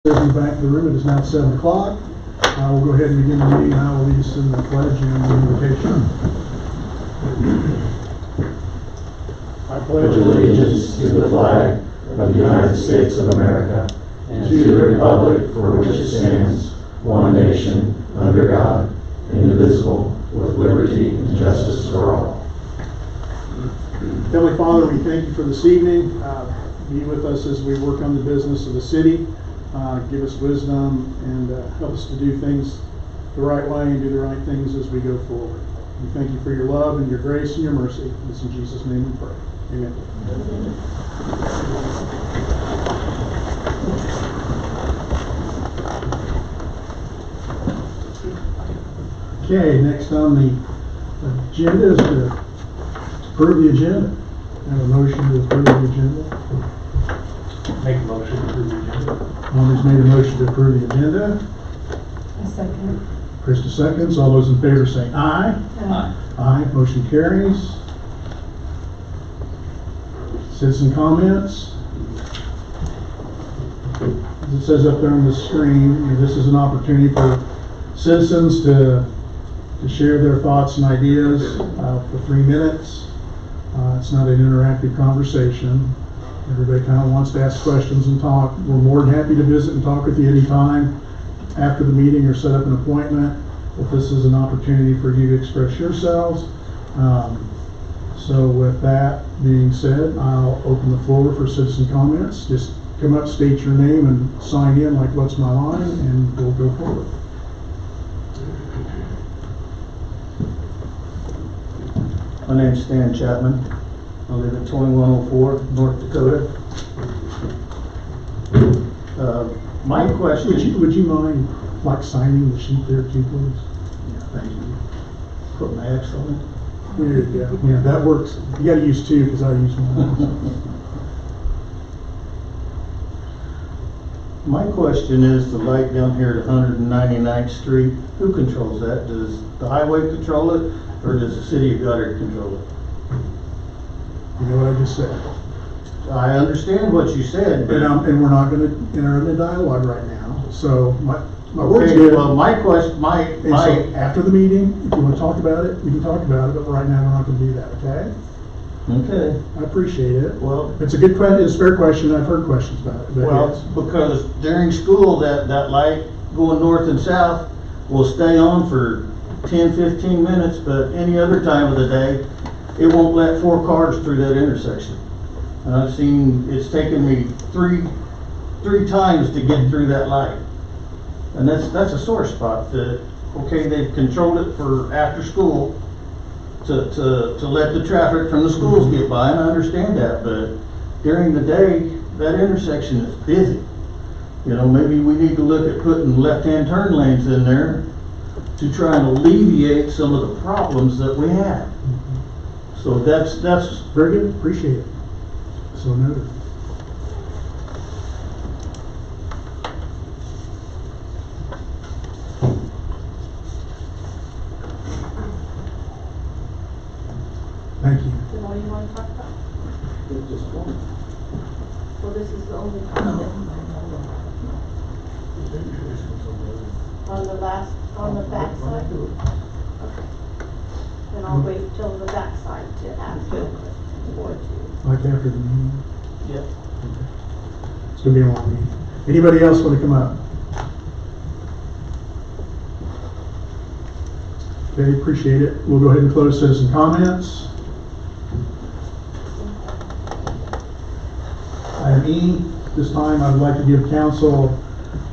Everybody back to the room. It is now 7 o'clock. We'll go ahead and begin the meeting. I will lead us in the pledge and the invocation. I Pledge allegiance to the flag of the United States of America and to the republic for which it stands, one nation, under God, indivisible, with liberty and justice for all. Heavenly Father, we thank you for this evening. Be with us as we work on the business of the city. Give us wisdom and help us to do things the right way and do the right things as we go forward. We thank you for your love and your grace and your mercy. It's in Jesus' name we pray. Amen. Okay, next on the agenda is to approve the agenda. I have a motion to approve the agenda. Make a motion to approve the agenda. Molly's made a motion to approve the agenda. A second. Krista seconds. All those in favor say aye. Aye. Aye. Motion carries. Citizen comments. As it says up there on the screen, this is an opportunity for citizens to share their thoughts and ideas for 3 minutes. It's not an interactive conversation. Everybody kind of wants to ask questions and talk. We're more than happy to visit and talk with you anytime after the meeting or set up an appointment. But this is an opportunity for you to express yourselves. So with that being said, I'll open the floor for citizen comments. Just come up, state your name, and sign in like what's my line, and we'll go forward. My name's Stan Chapman. I live at 2104 North Dakota. My question... Would you mind like signing the sheet there too, please? Yeah, thank you. Put my X on it. There you go. Yeah, that works. You gotta use two because I use one. My question is the light down here at 199th Street. Who controls that? Does the highway control it, or does the city of Goddard control it? You know what I just said? I understand what you said, but... And we're not gonna enter into dialogue right now. So my word's Okay, good. well, my question, And so after the meeting, if you want to talk about it, we can talk about it, but right now we're not going to do that, okay? Okay, I appreciate it. well... It's a good question, it's a fair question, I've heard questions about it, but Well, yes. because during school, that light going north and south will stay on for 10, 15 minutes, but any other time of the day, it won't let 4 cars through that intersection. And I've seen, it's taken me three times to get through that light. And that's a sore spot that, okay, they've controlled it for after school to let the traffic from the schools get by, and I understand that, but during the day, that intersection is busy. You know, maybe we need to look at putting left-hand turn lanes in there to try and alleviate some of the problems that we have. So that's Very good, appreciate it. So noted. Thank you. Is that all you want to talk about? just one. Well, this is the only comment. On the back side? Okay. Then I'll wait till the back side to ask you or to. Like after the meeting. Yep. It's gonna be a long meeting. Anybody else want to come up? Okay, appreciate it. We'll go ahead and close citizen comments. Item E, this time I would like to give council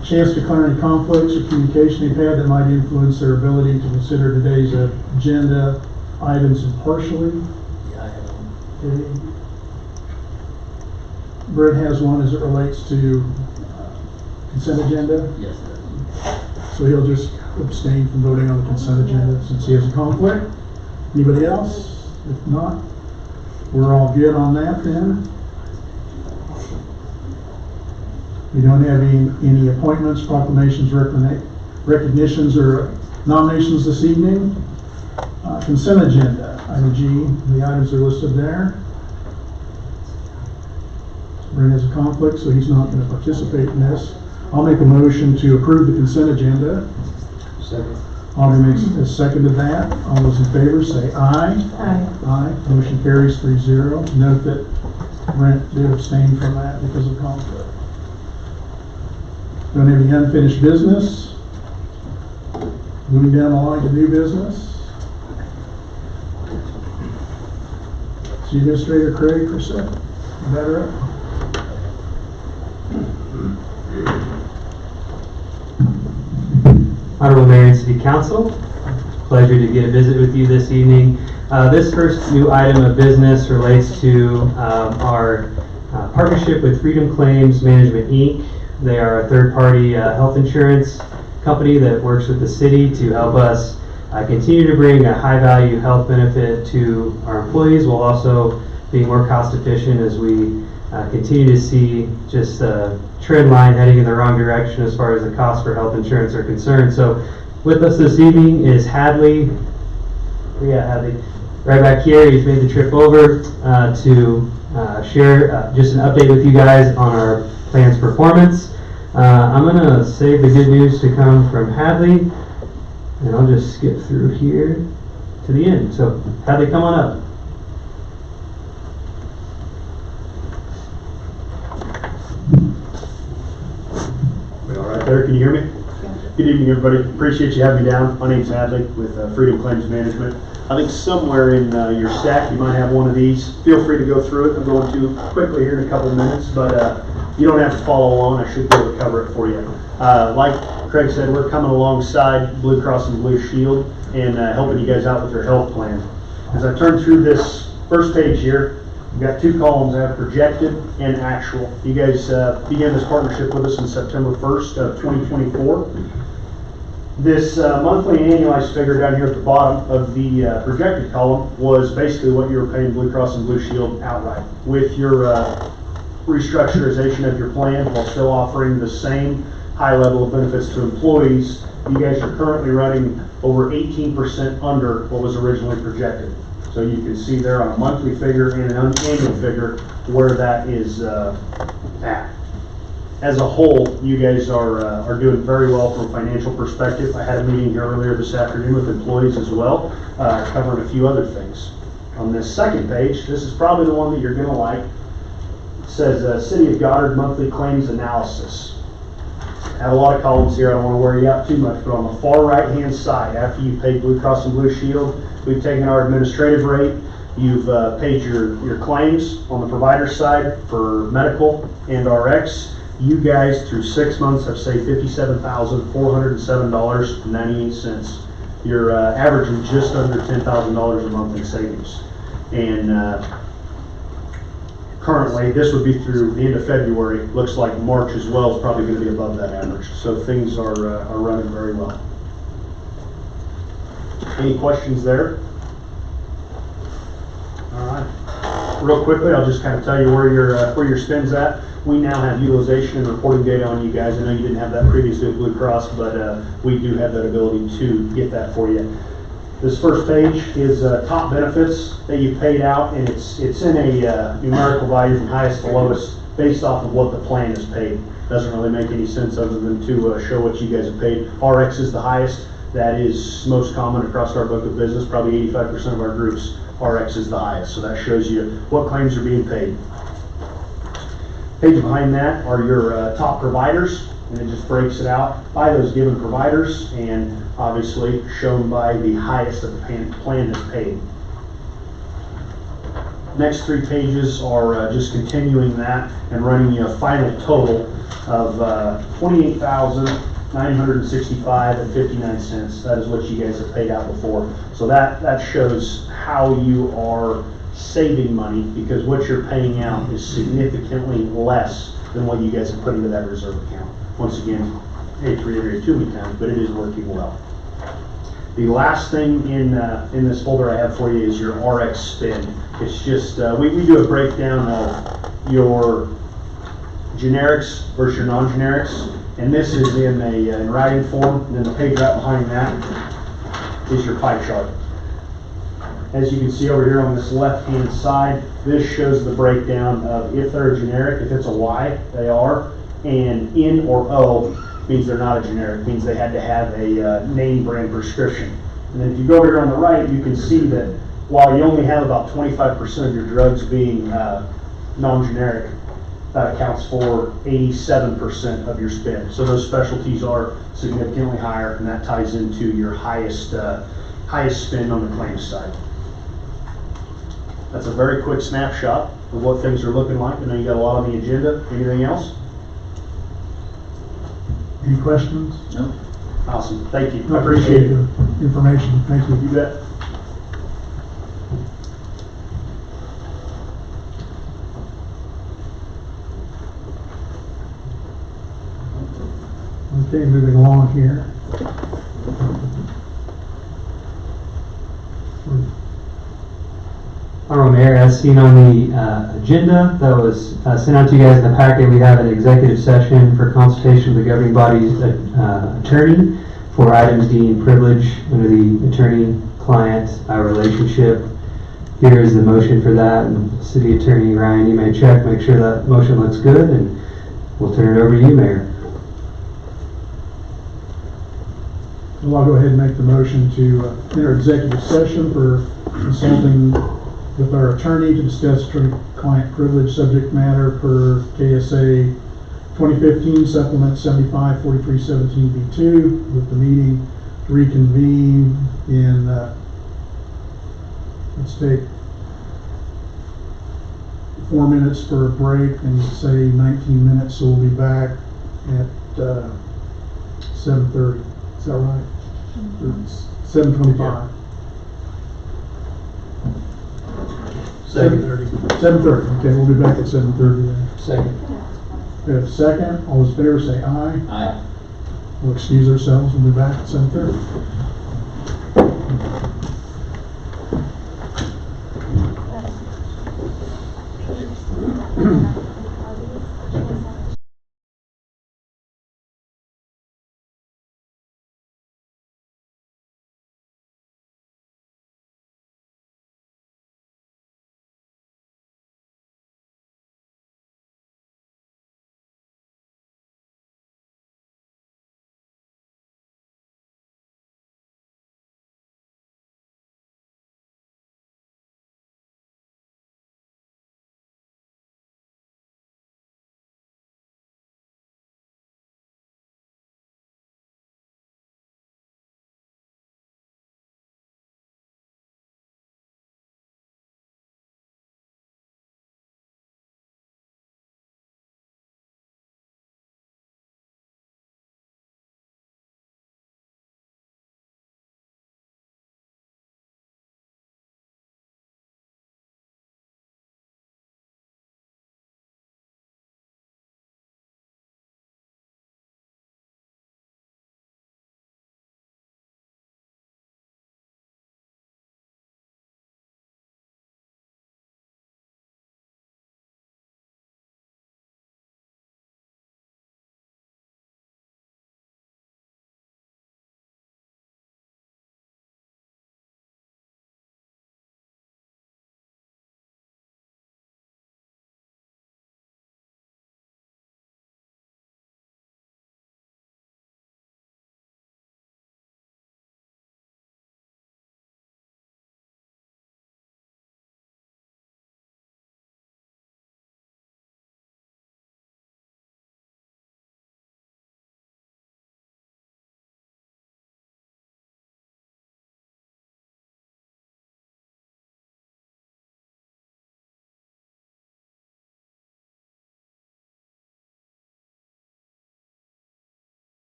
a chance to declare any conflicts or communication they've had that might influence their ability to consider today's agenda items impartially. Yeah, I have one. Okay. Brett has one as it relates to consent agenda, Yes, sir. so he'll just abstain from voting on the consent agenda since he has a conflict. Anybody else? If not, we're all good on that then. We don't have any appointments, proclamations, recognitions, or nominations this evening. Consent agenda, item G, the items are listed there. Brent has a conflict, so he's not going to participate in this. I'll make a motion to approve the consent agenda. Second. Audrey has seconded that. All those in favor say aye. Aye. Aye. Motion carries 3-0. Note that Brent did abstain from that because of conflict. Don't have any unfinished business. Moving down the line to new business. City Administrator Craig Crissett, you better up. Honorable Mayor and City Council, pleasure to get a visit with you this evening. This first new item of business relates to our partnership with Freedom Claims Management, Inc. They are a third-party health insurance company that works with the city to help us continue to bring a high-value health benefit to our employees while also being more cost-efficient as we continue to see just a trend line heading in the wrong direction as far as the cost for health insurance are concerned. So with us this evening is Hadley. Hadley, right back here. He's made the trip over to share just an update with you guys on our plan's performance. I'm going to save the good news to come from Hadley, and I'll just skip through here to the end. So Hadley, come on up. All right there, can you hear me? Good evening, everybody. Appreciate you having me down. My name's Hadley with Freedom Claims Management. I think somewhere in your stack you might have one of these. Feel free to go through it. I'm going to quickly here in a couple of minutes, but you don't have to follow along. I should be able to cover it for you. Like Craig said, we're coming alongside Blue Cross and Blue Shield and helping you guys out with your health plan. As I turn through this first page here, we've got two columns. I have projected and actual. You guys began this partnership with us on September 1st of 2024. This monthly annualized figure down here at the bottom of the projected column was basically what you were paying Blue Cross and Blue Shield outright. With your restructurization of your plan while still offering the same high level of benefits to employees, you guys are currently running over 18% under what was originally projected. So you can see there on a monthly figure and an annual figure where that is at. As a whole, you guys are doing very well from a financial perspective. I had a meeting here earlier this afternoon with employees as well, covering a few other things. On this second page, this is probably the one that you're going to like. It says City of Goddard Monthly Claims Analysis. I have a lot of columns here. I don't want to wear you out too much, but on the far right-hand side, after you paid Blue Cross and Blue Shield, we've taken our administrative rate. You've paid your claims on the provider side for medical and RX. You guys, through 6 months, have saved $57,407.98. You're averaging just under $10,000 a month in savings. And currently, this would be through the end of February. Looks like March as well is probably going to be above that average. So things are running very well. Any questions there? All right. Real quickly, I'll just kind of tell you where your spend's at. We now have utilization and reporting data on you guys. I know you didn't have that previously with Blue Cross, but we do have that ability to get that for you. This first page is top benefits that you paid out, and it's in a numerical value from highest to lowest based off of what the plan is paid. Doesn't really make any sense other than to show what you guys have paid. RX is the highest. That is most common across our book of business. Probably 85% of our groups, RX is the highest. So that shows you what claims are being paid. Page behind that are your top providers, and it just breaks it out by those given providers and obviously shown by the highest that the plan is paid. Next three pages are just continuing that and running you a final total of $28,965.59. That is what you guys have paid out before. So that shows how you are saving money, because what you're paying out is significantly less than what you guys have put into that reserve account. Once again, I hate to reiterate too many times, but it is working well. The last thing in this folder I have for you is your RX spend. It's just, we do a breakdown of your generics versus your non-generics, and this is in writing form, and then the page right behind that is your pie chart. As you can see over here on this left-hand side, this shows the breakdown of if they're a generic, if it's a Y, they are, And N or O means they're not a generic, means they had to have a name brand prescription. And then if you go over here on the right, you can see that while you only have about 25% of your drugs being non-generic, that accounts for 87% of your spend. So those specialties are significantly higher, and that ties into your highest spend on the claims side. That's a very quick snapshot of what things are looking like. I know you got a lot on the agenda. Anything else? Any questions? No. Awesome. Thank you. I appreciate the information. Thank you. You bet. Okay, moving along here. Honorable Mayor, as seen on the agenda that was sent out to you guys in the packet, we have an executive session for consultation with the governing body's attorney for items deemed privileged under the attorney-client relationship. Here is the motion for that, and City Attorney Ryan, you may check, make sure that motion looks good, and we'll turn it over to you, Mayor. Well, I'll go ahead and make the motion to enter executive session for consulting with our attorney to discuss attorney-client privilege subject matter per KSA 2015 Supplement 75-4317B2, with the meeting to reconvene in, let's take 4 minutes for a break and say 19 minutes, so we'll be back at 7:30. Is that right? 7:25. 7:30. 7:30, okay, we'll be back at 7:30 then. Second. We have a second, all those in favor say aye. Aye. We'll excuse ourselves, we'll be back at 7:30.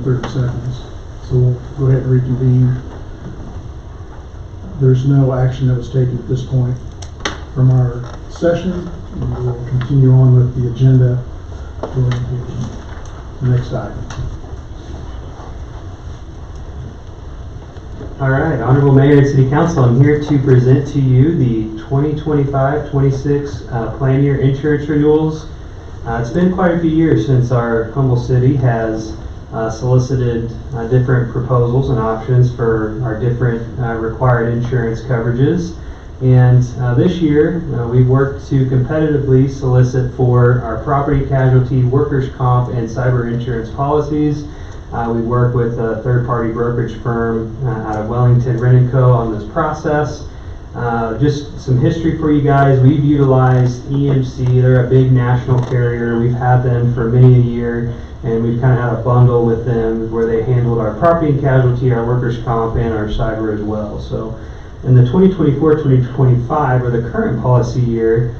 30 seconds. So we'll go ahead and reconvene. There's no action that was taken at this point from our session. And we will continue on with the agenda going to the next item. All right, Honorable Mayor and City Council, I'm here to present to you the 2025-26 plan year insurance renewals. It's been quite a few years since our humble city has solicited different proposals and options for our different required insurance coverages. And this year, we've worked to competitively solicit for our property, casualty, workers' comp, and cyber insurance policies. We work with a third-party brokerage firm out of Wellington, Wren & Co. on this process. Just some history for you guys. We've utilized EMC. They're a big national carrier. We've had them for many a year, and we've kind of had a bundle with them where they handled our property and casualty, our workers' comp, and our cyber as well. So in the 2024-2025, or the current policy year,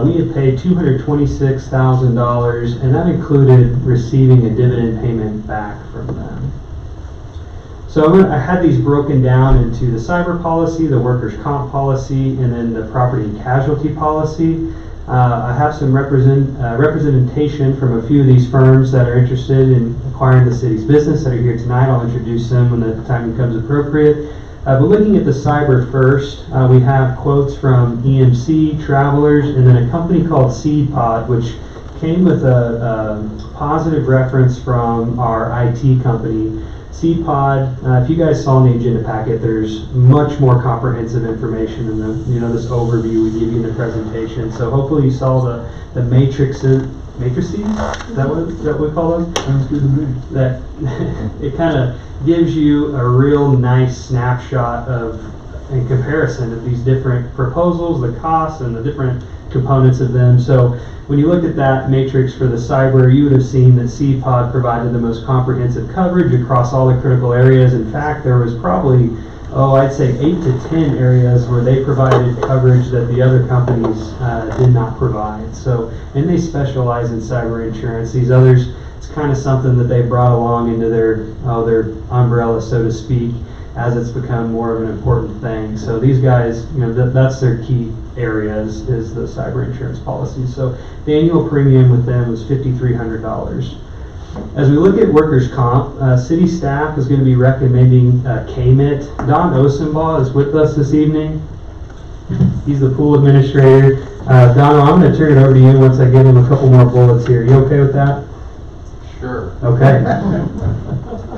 we had paid $226,000, and that included receiving a dividend payment back from them. So I had these broken down into the cyber policy, the workers' comp policy, and then the property and casualty policy. I have some representation from a few of these firms that are interested in acquiring the city's business that are here tonight. I'll introduce them when the time becomes appropriate. But looking at the cyber first, we have quotes from EMC, Travelers, and then a company called SeedPod, which came with a positive reference from our IT company. SeedPod, if you guys saw in the agenda packet, there's much more comprehensive information in the, this overview we give you in the presentation. So hopefully you saw the matrices. Is that what we call them? Sounds good to me. That it kind of gives you a real nice snapshot of, in comparison of these different proposals, the costs, and the different components of them. So when you look at that matrix for the cyber, you would have seen that SeedPod provided the most comprehensive coverage across all the critical areas. In fact, there was probably, I'd say 8 to 10 areas where they provided coverage that the other companies did not provide. So, and they specialize in cyber insurance. These others, it's kind of something that they brought along into their umbrella, so to speak, as it's become more of an important thing. So these guys, that's their key areas, is the cyber insurance policy. So the annual premium with them was $5,300. As we look at workers' comp, city staff is going to be recommending KMIT. Don Osenbaugh is with us this evening. He's the pool administrator. Don, I'm going to turn it over to you once I give him a couple more bullets here. You okay with that? Sure. Okay.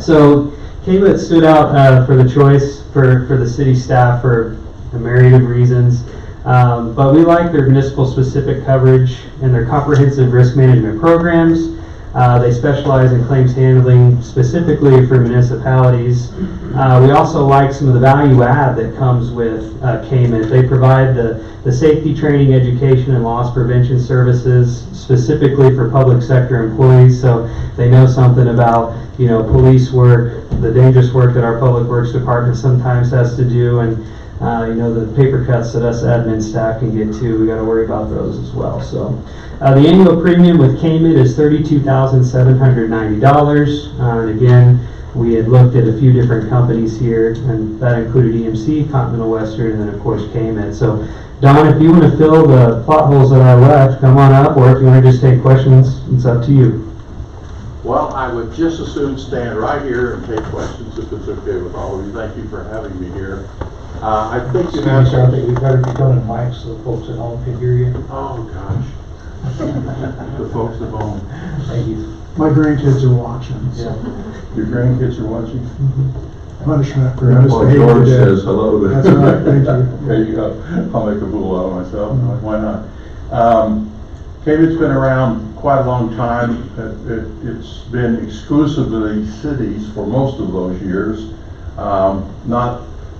So KMIT stood out for the choice for the city staff for a myriad of reasons. But we like their municipal specific coverage and their comprehensive risk management programs. They specialize in claims handling specifically for municipalities. We also like some of the value add that comes with KMIT. They provide the safety training, education, and loss prevention services specifically for public sector employees. So they know something about, police work, the dangerous work that our public works department sometimes has to do, and the paper cuts that us admin staff can get to. We got to worry about those as well. So the annual premium with KMIT is $32,790. And again, we had looked at a few different companies here, and that included EMC, Continental Western, and then of course KMIT. So Don, if you want to fill the plot holes that I left, come on up, or if you want to just take questions, it's up to you. Well, I would just as soon stand right here and take questions if it's okay with all of you. Thank you for having me here. I think you have I think we better be coming mics so the folks at home can hear you. Oh, gosh. The folks at home. Thank you. My grandkids are watching, so Your grandkids are watching? punishment for Well, misbehaving George today. says hello then. That's right, thank you. There you go. I'll make a fool out of myself. Why not? KMIT's been around quite a long time. It's been exclusively cities for most of those years.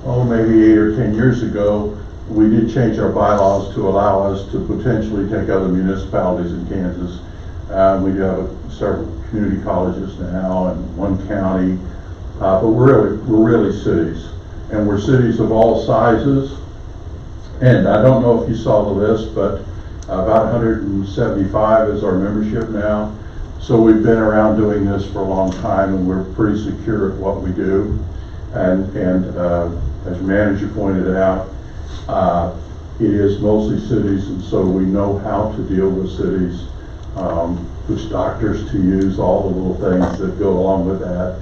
Maybe 8 or 10 years ago, we did change our bylaws to allow us to potentially take other municipalities in Kansas. We do have several community colleges now and one county, but we're really cities, and we're cities of all sizes. And I don't know if you saw the list, but about 175 is our membership now. So we've been around doing this for a long time, and we're pretty secure at what we do. And as your manager pointed out, it is mostly cities, and so we know how to deal with cities, which doctors to use, all the little things that go along with that.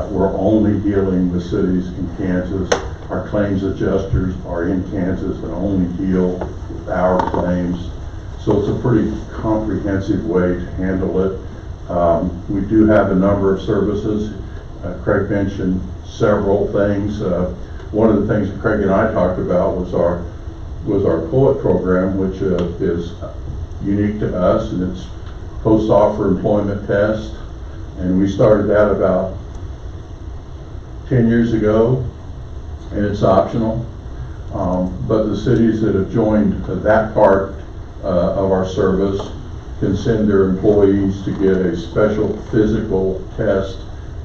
We're only dealing with cities in Kansas. Our claims adjusters are in Kansas and only deal with our claims. So it's a pretty comprehensive way to handle it. We do have a number of services. Craig mentioned several things. One of the things that Craig and I talked about was our PULIT program, which is unique to us, and it's post-offer employment test. And we started that about 10 years ago, and it's optional. But the cities that have joined that part of our service can send their employees to get a special physical test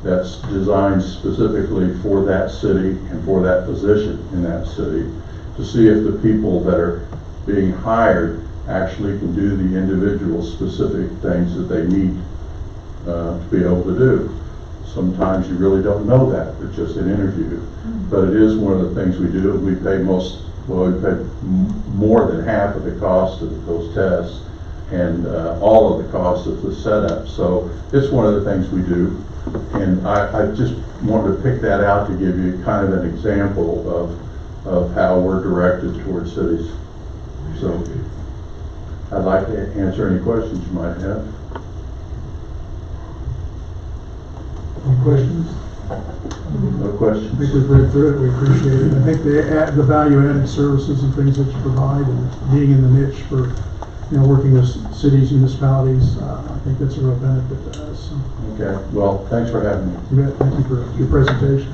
that's designed specifically for that city and for that position in that city, to see if the people that are being hired actually can do the individual specific things that they need to be able to do. Sometimes you really don't know that with just an interview, but it is one of the things we do. We pay more than half of the cost of those tests and all of the cost of the setup. So it's one of the things we do. And I just wanted to pick that out to give you kind of an example of how we're directed towards cities. So I'd like to answer any questions you might have. Any questions? No I questions? think we've read through it, we appreciate it. I think the value-added services and things that you provide, and being in the niche for, working with cities, municipalities, I think that's a real benefit to us. So, Okay, well, thanks for having me. you bet. Thank you for your presentation.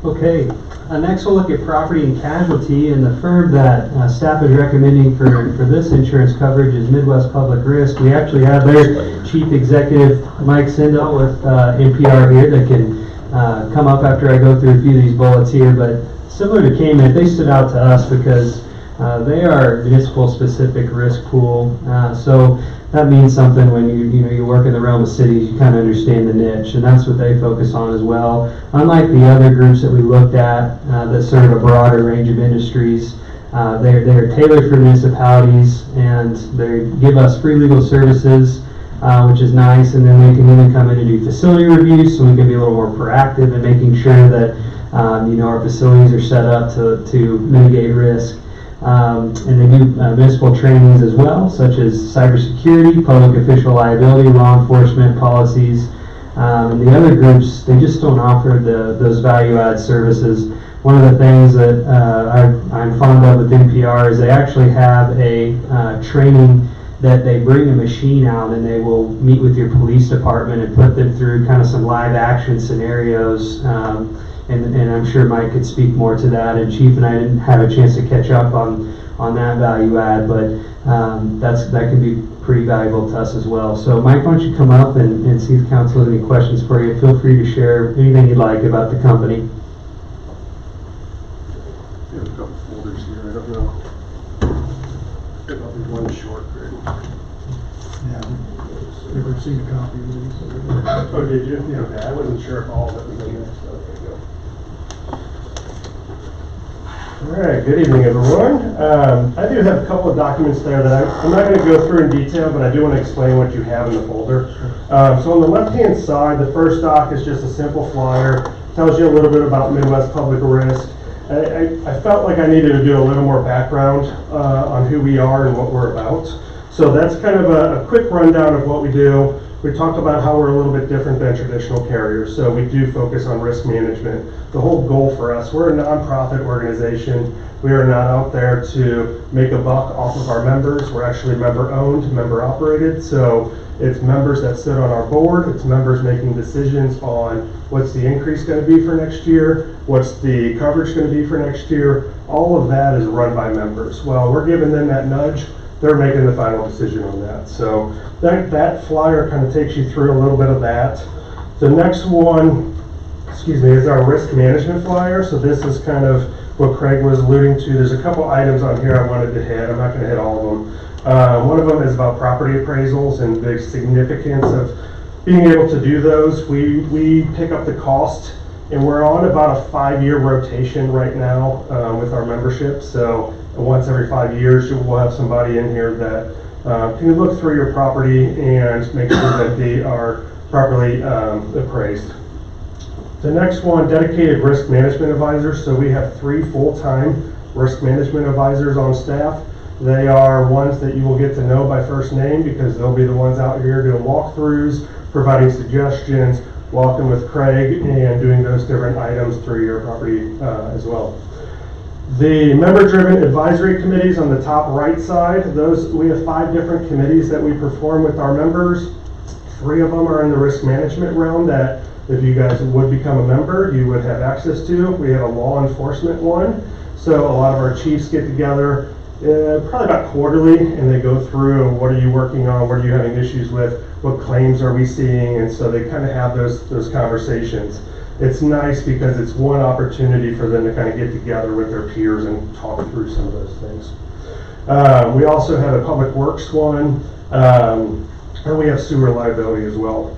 Okay, next we'll look at property and casualty, and the firm that staff is recommending for this insurance coverage is Midwest Public Risk. We actually have their Chief Executive, Mike Sindel, with NPR here that can come up after I go through a few of these bullets here. But similar to Cayman, they stood out to us because they are municipal specific risk pool. So that means something when you work in the realm of cities, you kind of understand the niche, and that's what they focus on as well. Unlike the other groups that we looked at that serve a broader range of industries, they're tailored for municipalities, and they give us free legal services, which is nice, and then they can even come in and do facility reviews, so we can be a little more proactive in making sure that our facilities are set up to mitigate risk. And they do municipal trainings as well, such as cybersecurity, public official liability, law enforcement policies. And the other groups, they just don't offer those value-add services. One of the things that I'm fond of with NPR is they actually have a training that they bring a machine out and they will meet with your police department and put them through kind of some live action scenarios. And I'm sure Mike could speak more to that, and Chief and I didn't have a chance to catch up on that value add, but that can be pretty valuable to us as well. So Mike, why don't you come up and see if the council has any questions for you. Feel free to share anything you'd like about the company. We have a couple folders here, I don't know. I'll be one short, Greg. Yeah, we've seen a copy of these. Oh, did you? Yeah, okay, I wasn't sure if all of it was in there, so okay, go. All right, good evening, everyone. I do have a couple of documents there that I'm not going to go through in detail, but I do want to explain what you have in the folder. So on the left-hand side, the first doc is just a simple flyer. Tells you a little bit about Midwest Public Risk. I felt like I needed to do a little more background on who we are and what we're about. So that's kind of a quick rundown of what we do. We talked about how we're a little bit different than traditional carriers, so we do focus on risk management. The whole goal for us, we're a nonprofit organization. We are not out there to make a buck off of our members. We're actually member-owned, member-operated, so it's members that sit on our board. It's members making decisions on what's the increase going to be for next year, what's the coverage going to be for next year. All of that is run by members. Well, we're giving them that nudge. They're making the final decision on that. So that flyer kind of takes you through a little bit of that. The next one, is our risk management flyer. So this is kind of what Craig was alluding to. There's a couple items on here I wanted to hit. I'm not going to hit all of them. One of them is about property appraisals and the significance of being able to do those. We pick up the cost, and we're on about a 5-year rotation right now with our membership. So once every 5 years, we'll have somebody in here that can look through your property and make sure that they are properly appraised. The next one, dedicated risk management advisors. So we have 3 full-time risk management advisors on staff. They are ones that you will get to know by first name because they'll be the ones out here doing walkthroughs, providing suggestions, walking with Craig, and doing those different items through your property as well. The member-driven advisory committees on the top right side, we have 5 different committees that we perform with our members. 3 of them are in the risk management realm that if you guys would become a member, you would have access to. We have a law enforcement one. So a lot of our chiefs get together probably about quarterly, and they go through what are you working on, what are you having issues with, what claims are we seeing, and so they kind of have those conversations. It's nice because it's one opportunity for them to kind of get together with their peers and talk through some of those things. We also have a public works one, and we have sewer liability as well.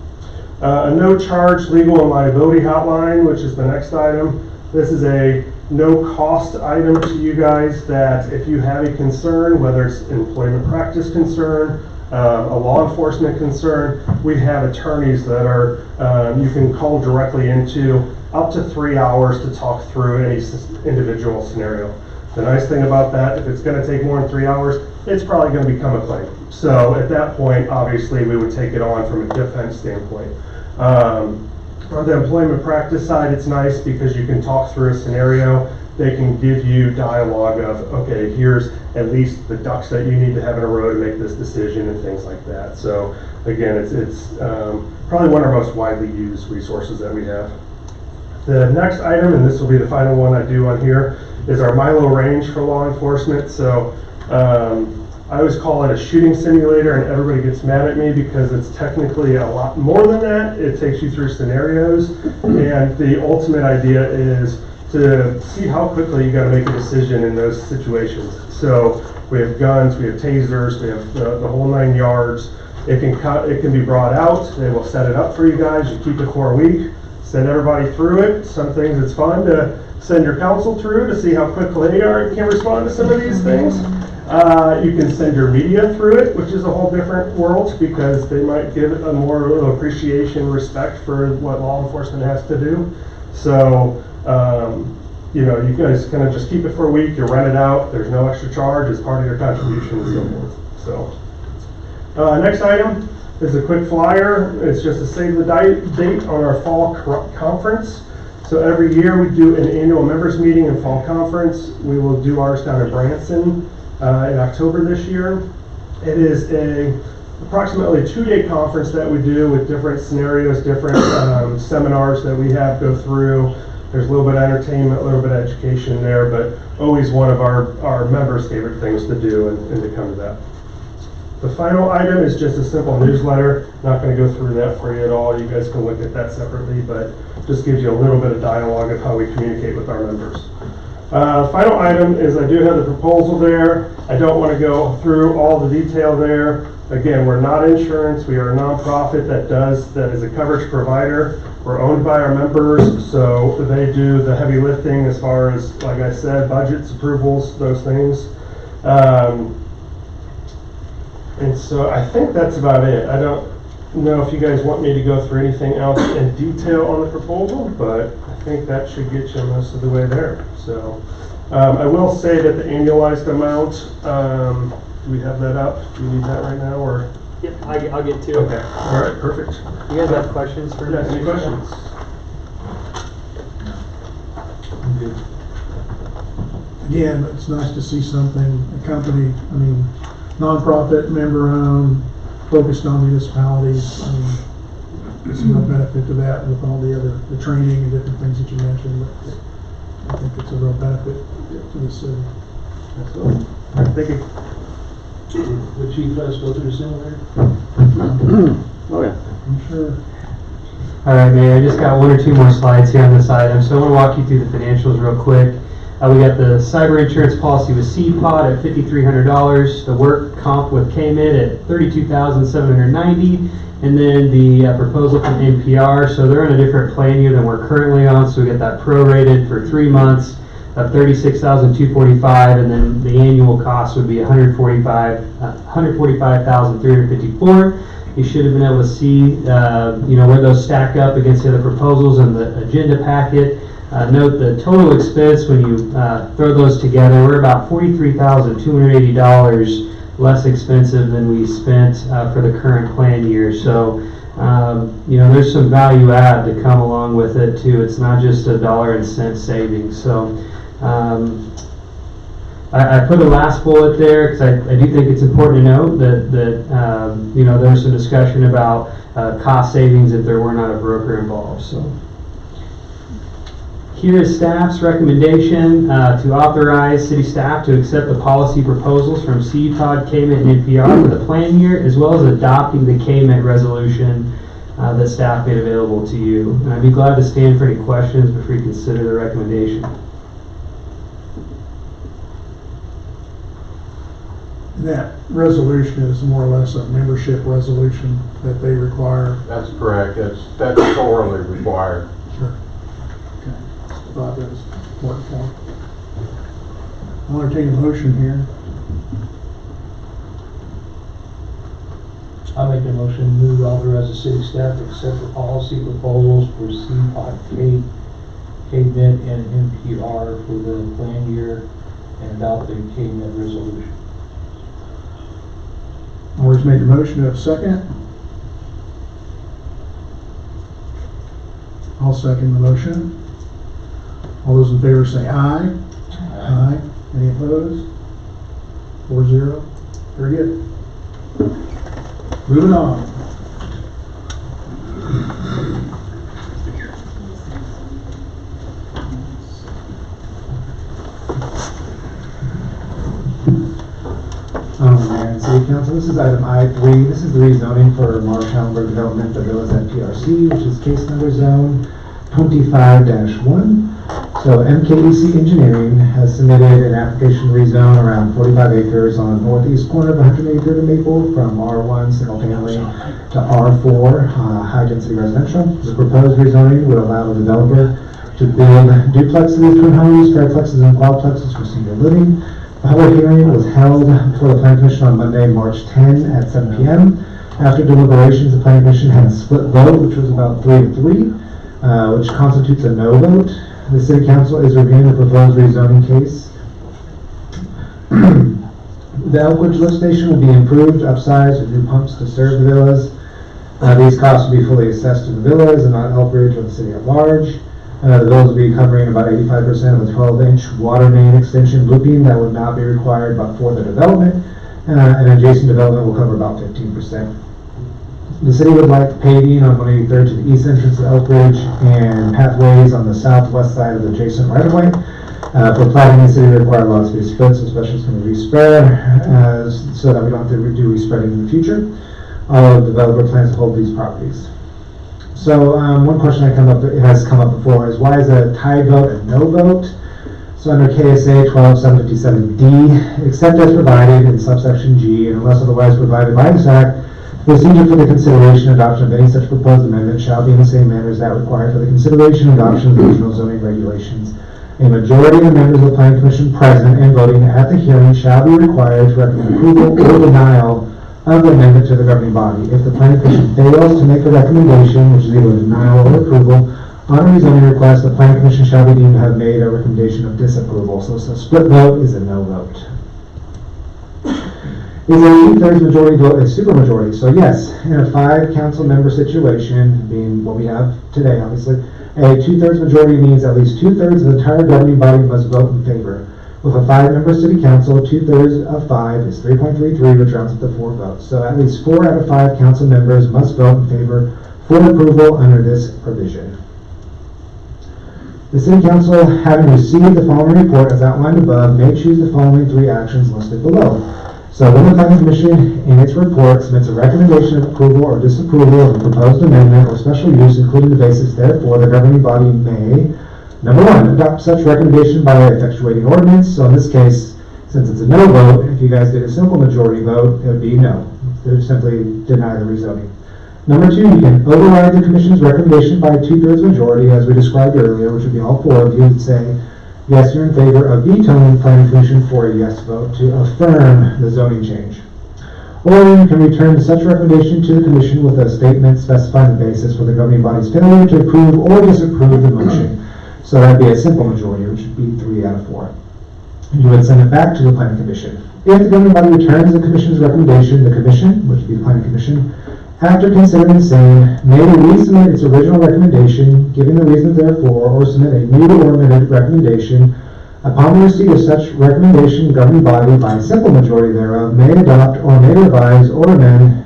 A no-charge legal and liability hotline, which is the next item. This is a no-cost item to you guys that if you have a concern, whether it's employment practice concern, a law enforcement concern, we have attorneys that are you can call directly into up to 3 hours to talk through any individual scenario. The nice thing about that, if it's going to take more than 3 hours, it's probably going to become a claim. So at that point, obviously, we would take it on from a defense standpoint. On the employment practice side, it's nice because you can talk through a scenario. They can give you dialogue of, okay, here's at least the ducks that you need to have in a row to make this decision and things like that. So again, it's probably one of our most widely used resources that we have. The next item, and this will be the final one I do on here, is our Milo range for law enforcement. So I always call it a shooting simulator, and everybody gets mad at me because it's technically a lot more than that. It takes you through scenarios, and the ultimate idea is to see how quickly you got to make a decision in those situations. So we have guns, we have tasers, we have the whole 9 yards. It can be brought out. They will set it up for you guys. You keep it for a week, send everybody through it. Some things it's fun to send your counsel through to see how quickly they can respond to some of these things. You can send your media through it, which is a whole different world because they might give it a more appreciation, respect for what law enforcement has to do. So, you guys kind of just keep it for a week, you rent it out, there's no extra charge, it's part of your contribution and so forth. Next item is a quick flyer. It's just a save the date on our fall conference. So every year we do an annual members meeting and fall conference. We will do ours down in Branson in October this year. It is approximately 2-day conference that we do with different scenarios, different seminars that we have go through. There's a little bit of entertainment, a little bit of education there, but always one of our members' favorite things to do and to come to that. The final item is just a simple newsletter. Not going to go through that for you at all. You guys can look at that separately, but just gives you a little bit of dialogue of how we communicate with our members. Final item is I do have the proposal there. I don't want to go through all the detail there. Again, we're not insurance. We are a nonprofit that is a coverage provider. We're owned by our members, so they do the heavy lifting as far as, like I said, budgets, approvals, those things. And so I think that's about it. I don't know if you guys want me to go through anything else in detail on the proposal, but I think that should get you most of the way there. So I will say that the annualized amount, do we have that up? Do you need that right now, or? Yep, I'll get to it. Okay, all right, perfect. You guys have questions for me? Yes, any questions? Again, it's nice to see something, a company, nonprofit, member-owned, focused on municipalities. There's no benefit to that with all the training and different things that you mentioned. But I think it's a real benefit to the city. Absolutely. All right, thank you. Would Chief let us go through the simulator? Oh, yeah. I'm sure. All right, Mayor, I just got 1 or 2 more slides here on this item. So I want to walk you through the financials real quick. We got the cyber insurance policy with CPOD at $5,300, the work comp with KMIT at $32,790, and then the proposal from NPR. So they're on a different plan year than we're currently on, so we get that prorated for 3 months of $36,245, and then the annual cost would be $145,354. You should have been able to see, where those stack up against the other proposals in the agenda packet. Note the total expense when you throw those together, we're about $43,280 less expensive than we spent for the current plan year. So, there's some value add to come along with it too. It's not just a dollar and cent savings. So, I put a last bullet there because I do think it's important to note that there's some discussion about cost savings if there were not a broker involved. So here is staff's recommendation to authorize city staff to accept the policy proposals from CPOD, KMIT, and NPR for the plan year, as well as adopting the KMIT resolution that staff made available to you. And I'd be glad to stand for any questions before you consider the recommendation. That resolution is more or less a membership resolution that they require. That's correct. That's sorely required. Sure. Okay. Thought that was important point. I'll entertain a motion here. I make a motion to authorize the city staff to accept the policy proposals for CPOD, KMIT, and NPR for the plan year and adopt the KMIT resolution. Always made the motion. To have a second? I'll second the motion. All those in favor say aye. Aye. Any opposed? 4-0. Very good. Moving on. Mayor and City Council, this is item I3. This is the rezoning for Marsh-Hellenberg Development, the Villas at PRC, which is case number zone 25-1. So MKEC Engineering has submitted an application to rezone around 45 acres on the northeast corner of 183rd and Maple from R1 single family to R4 high density residential. The proposed rezoning would allow the developer to build duplexes, twin homes, triplexes, and quadplexes for senior living. The public hearing was held before the Planning Commission on Monday, March 10 at 7 p.m. After deliberations, the Planning Commission had a split vote, which was about 3-3, which constitutes a no vote. The City Council is reviewing the proposed rezoning case. The Elkridge lift station will be improved, upsized with new pumps to serve the villas. These costs will be fully assessed to the villas and not Elkridge or the city at large. The villas will be covering about 85% of the 12-inch water main extension looping that would not be required but for the development. And adjacent development will cover about 15%. The city would like paving on 183rd to the east entrance of Elkridge and pathways on the southwest side of the adjacent right-of-way. For planning, the city require lots to be split, so specials can be respread so that we don't have to do respreading in the future. All developer plans to hold these properties. So one question that has come up before is why is a tied vote a no vote? So under KSA 12757D, except as provided in subsection G and unless otherwise provided by this act, the procedure for the consideration and adoption of any such proposed amendment shall be in the same manner as that required for the consideration and adoption of regional zoning regulations. A majority of the members of the Planning Commission present and voting at the hearing shall be required to recommend approval or denial of the amendment to the governing body. If the Planning Commission fails to make a recommendation, which is either denial or approval, on a rezoning request, the Planning Commission shall be deemed to have made a recommendation of disapproval. So a split vote is a no vote. Is a 2/3 majority vote a supermajority? So yes, in a 5 council member situation, being what we have today, obviously, a 2/3 majority means at least 2/3 of the entire governing body must vote in favor. With a 5-member city council, 2/3 of 5 is 3.33, which rounds up to 4 votes. So at least 4 out of 5 council members must vote in favor for approval under this provision. The City Council, having received the following report as outlined above, may choose the following 3 actions listed below. So when the Planning Commission in its report submits a recommendation of approval or disapproval of a proposed amendment or special use, including the basis, therefore, the governing body may Number one, adopt such recommendation by effectuating ordinance. So in this case, since it's a no vote, if you guys did a simple majority vote, it would be no. They would simply deny the rezoning. Number two, you can override the commission's recommendation by a 2/3 majority, as we described earlier, which would be all four of you would say, yes, you're in favor of vetoing the planning commission for a yes vote to affirm the zoning change. Or you can return such recommendation to the commission with a statement specifying the basis for the governing body's failure to approve or disapprove the motion. So that'd be a simple majority, which would be 3 out of 4. You would send it back to the planning commission. If the governing body returns the commission's recommendation, the commission, which would be the planning commission, after considering the same, may resubmit its original recommendation, giving the reasons therefore, or submit a new or amended recommendation. Upon the receipt of such recommendation, the governing body, by a simple majority thereof, may adopt or may revise or amend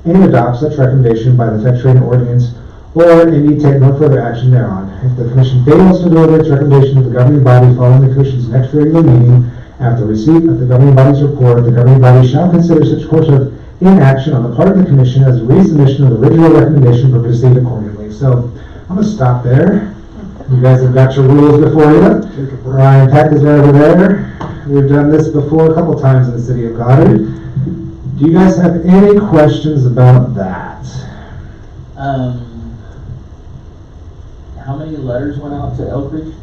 and adopt such recommendation by the effectuating ordinance, or indeed take no further action thereon. If the commission fails to deliver its recommendation to the governing body following the commission's next regular meeting, after receipt of the governing body's report, the governing body shall consider such course of inaction on the part of the commission as a resubmission of the original recommendation to proceed accordingly. So I'm going to stop there. You guys have got your rules before you. Ryan Peck is right over there. We've done this before a couple times in the city of Goddard. Do you guys have any questions about that? How many letters went out to Elkridge?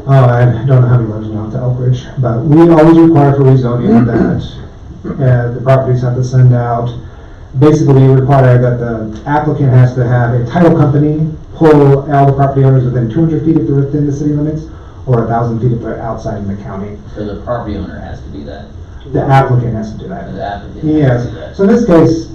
I don't know how many letters went out to Elkridge, but we always require for rezoning that the properties have to send out. Basically, we require that the applicant has to have a title company pull all the property owners within 200 feet if they're within the city limits, or 1,000 feet if they're outside in the county. So the property owner has to do that? The applicant has to do that. The applicant Yes. has to do that? So in this case,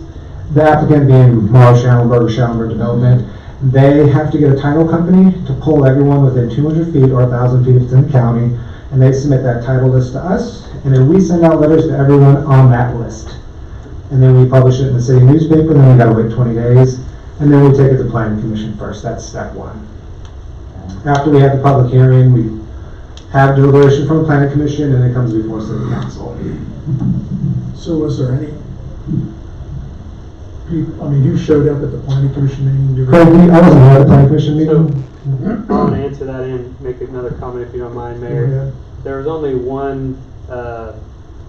the applicant being Morrow Schallenberg or Schallenberg Development, they have to get a title company to pull everyone within 200 feet or 1,000 feet if it's in the county, and they submit that title list to us, and then we send out letters to everyone on that list. And then we publish it in the city newspaper, then we gotta wait 20 days, and then we take it to planning commission first. That's step one. After we have the public hearing, we have deliberation from the planning commission, and it comes before city council. So was there any, who showed up at the planning commission meeting? Craig, I wasn't at the planning commission meeting. I want to answer that and make another comment if you don't mind, Mayor. Go ahead. There was only one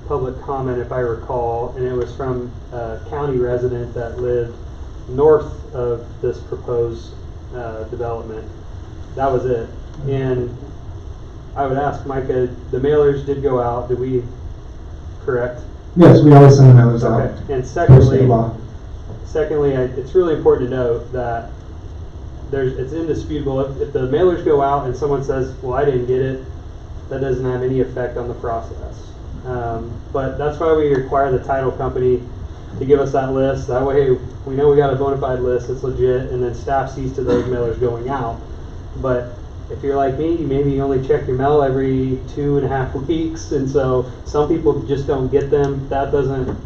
public comment, if I recall, and it was from a county resident that lived north of this proposed development. That was it. And I would ask Micah, the mailers did go out, did we, correct? Yes, we always send the mailers out. Okay. And Per state law. secondly, it's really important to note that it's indisputable. If the mailers go out and someone says, well, I didn't get it, that doesn't have any effect on the process. But that's why we require the title company to give us that list. That way we know we got a bona fide list, it's legit, and then staff sees to those mailers going out. But if you're like me, maybe you only check your mail every 2.5 weeks, and so some people just don't get them. That doesn't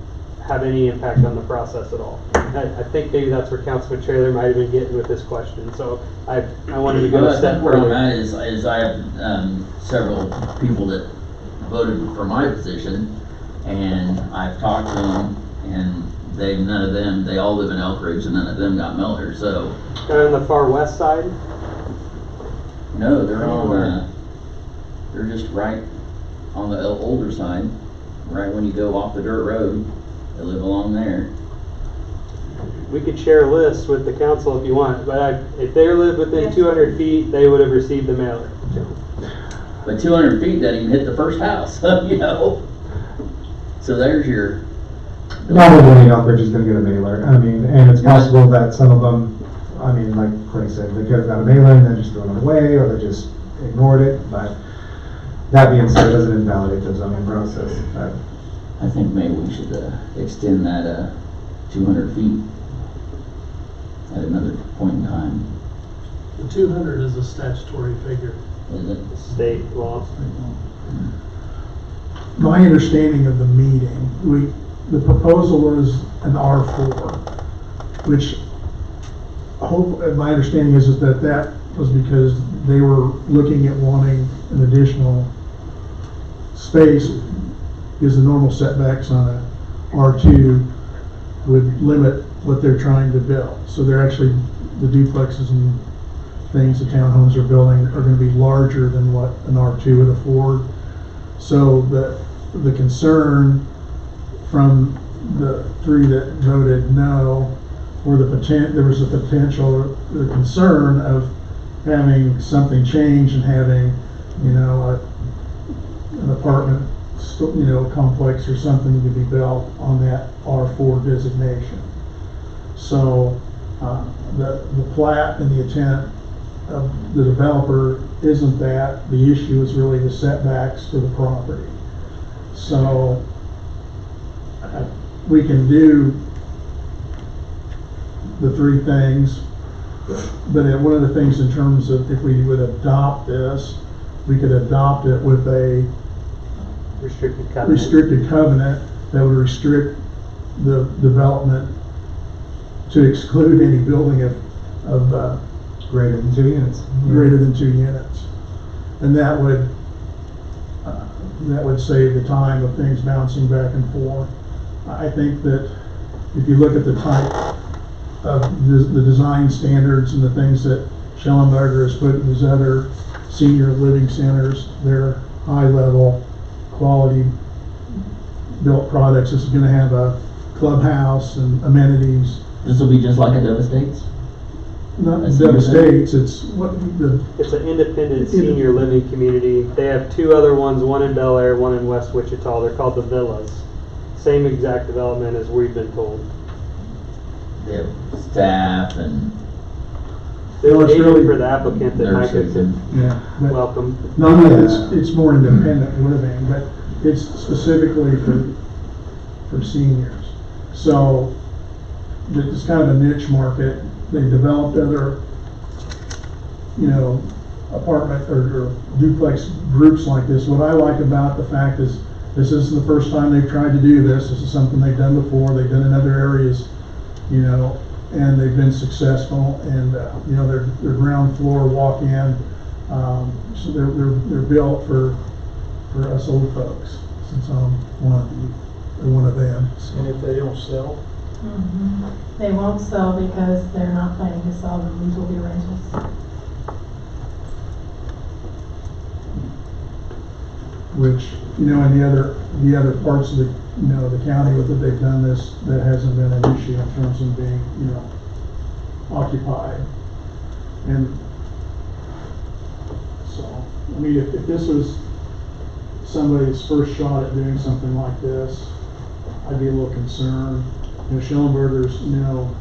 have any impact on the process at all. I think maybe that's where Councilman Traylor might have been getting with this question. So I wanted to go Well, a I step think where I'm further. at is I have several people that voted for my position, and I've talked to them, and none of them, they all live in Elkridge, and none of them got mailers. So They're on the far west side. no, they're on. They're just right on the older side, right when you go off the dirt road. They live along there. We could share a list with the council if you want, but if they live within 200 feet, they would have received the mailer. But 200 feet doesn't even hit the first house, you know. So there's your. Not everybody in Elkridge is gonna get a mailer. And it's possible that some of them, like Craig said, they could have got a mailer and then just thrown it away, or they just ignored it, but that being said, it doesn't invalidate the zoning process. But I think maybe we should extend that 200 feet at another point in time. The 200 is a statutory figure. Is it? State law. My understanding of the meeting, the proposal was an R4, which my understanding is that was because they were looking at wanting an additional space, because the normal setbacks on a R2 would limit what they're trying to build. So they're actually, the duplexes and things the townhomes are building are gonna be larger than what an R2 would afford. So the concern from the three that voted no, or there was a potential, the concern of having something change and having, you know, an apartment, you know, complex or something to be built on that R4 designation. So the plat and the intent of the developer isn't that. The issue is really the setbacks for the property. So we can do the three things, but one of the things in terms of if we would adopt this, we could adopt it with a restricted covenant that would restrict the development to exclude any building of Greater than 2 units. greater than 2 units. And that would save the time of things bouncing back and forth. I think that if you look at the type of the design standards and the things that Schellenberger has put in his other senior living centers, they're high level, quality built products. This is gonna have a clubhouse and amenities. This will be just like a Devastates? Not That's Devastates, it's what It's an independent senior living community. They have two other ones, one in Bel Air, one in West Wichita. They're called the Villas. Same exact development as we've been told. They have staff and There's Well, an it's agent really- for the applicant that Micah nurses could and yeah. but- welcome. No, it's more independent living, but it's specifically for seniors. So it's kind of a niche market. They've developed other, you know, apartment or duplex groups like this. What I like about the fact is this isn't the first time they've tried to do this. This is something they've done before. They've done in other areas, you know, and they've been successful. And you know, they're ground floor walk-in. So they're built for us old folks, since I'm one of them. So. And if they don't sell? They won't sell because they're not planning to sell them. These will be rentals. Which, you know, in the other parts of the, you know, the county with that they've done this, that hasn't been an issue in terms of being, you know, occupied. And so, I mean, if this was somebody's first shot at doing something like this, I'd be a little concerned. You know, Schellenberger's, you know,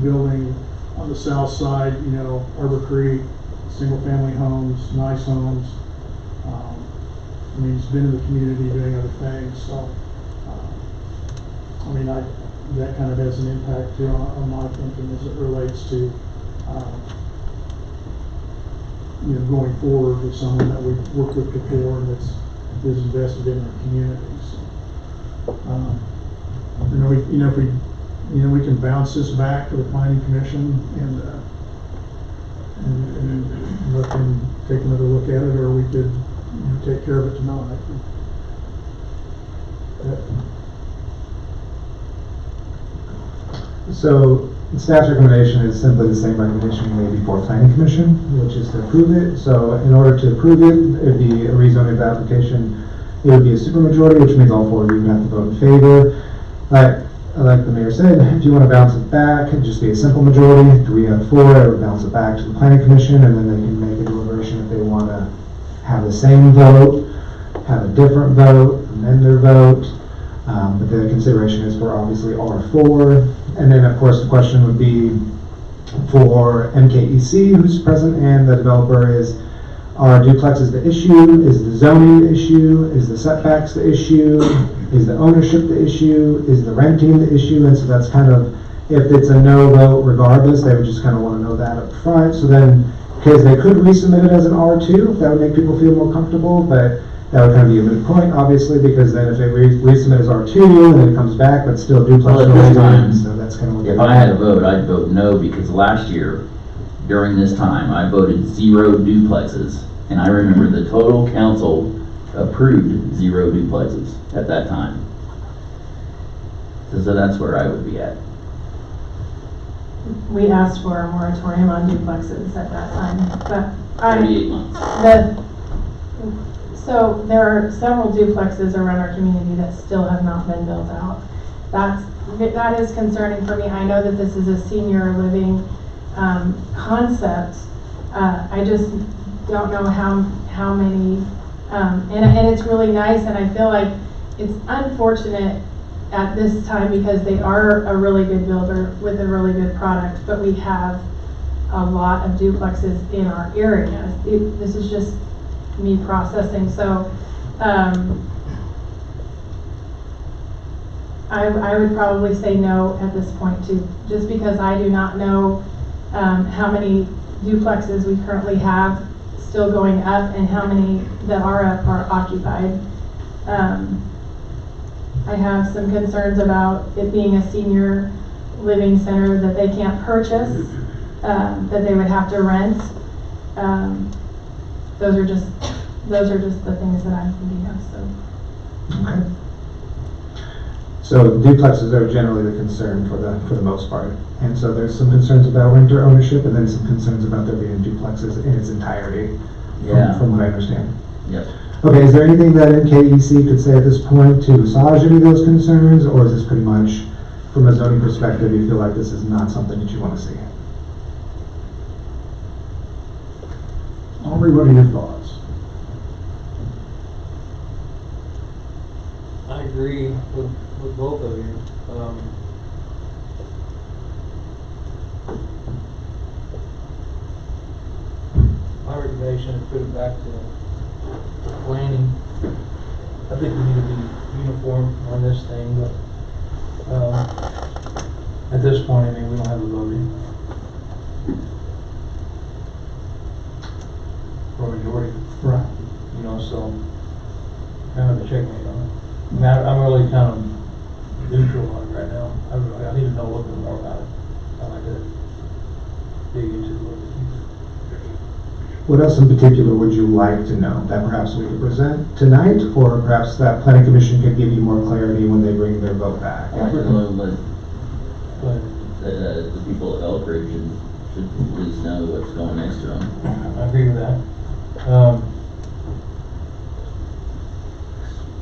building on the south side, you know, Arbor Creek, single family homes, nice homes. I mean, he's been in the community doing other things, so, I mean, that kind of has an impact too on my thinking as it relates to, you know, going forward with someone that we've worked with before and that's is invested in our community. So, we can bounce this back to the planning commission and let them take another look at it, or we could, you know, take care of it tonight. So staff's recommendation is simply the same recommendation we made before planning commission, which is to approve it. So in order to approve it, it'd be a rezoning of the application. It would be a supermajority, which means all four of you would have to vote in favor. Like the mayor said, if you want to bounce it back, it'd just be a simple majority. 3 out of 4, it would bounce it back to the planning commission, and then they can make a deliberation if they want to have the same vote, have a different vote, amend their vote. But the consideration is for obviously R4. And then of course the question would be for MKEC, who's present, and the developer is, are duplexes the issue? Is the zoning the issue? Is the setbacks the issue? Is the ownership the issue? Is the renting the issue? And so that's kind of, if it's a no vote regardless, they would just kind of want to know that up front. So then, because they could resubmit it as an R2, if that would make people feel more comfortable, but that would kind of be a moot point, obviously, because then if they resubmit as R2, and then it comes back, but still duplex Well, at this time, related, so that's kind of what. if I had to vote, I'd vote no, because last year, during this time, I voted 0 duplexes. And I remember the total council approved 0 duplexes at that time. So that's where I would be at. we asked for a moratorium on duplexes at that time, but 38 months. So there are several duplexes around our community that still have not been built out. That is concerning for me. I know that this is a senior living concept. I just don't know how many, and it's really nice, and I feel like it's unfortunate at this time because they are a really good builder with a really good product, but we have a lot of duplexes in our area. This is just me processing. So I would probably say no at this point too, just because I do not know how many duplexes we currently have still going up and how many that are up are occupied. I have some concerns about it being a senior living center that they can't purchase, that they would have to rent. Those are just the things that I'm thinking of, so. Okay. So duplexes are generally the concern for the most part. And so there's some concerns about renter ownership and then some concerns about there being duplexes in its entirety, from what I understand. Yes. Okay, is there anything that NKEC could say at this point to massage any of those concerns, or is this pretty much, from a zoning perspective, you feel like this is not something that you want to see? Aubrey, what are your thoughts? I agree with both of you. My recommendation is put it back to planning. I think we need to be uniform on this thing, but at this point, I mean, we don't have a vote in. For a majority. Right. You know, so kind of a checkmate on it. I mean, I'm really kind of neutral on it right now. I need to know a little bit more about it. I'd like to dig into it a little bit deeper. What else in particular would you like to know that perhaps we could present tonight, or perhaps that planning commission could give you more clarity when they bring their vote back? I'd like to know But that the people at Elk Ridge should at least know what's going next to them. I agree with that.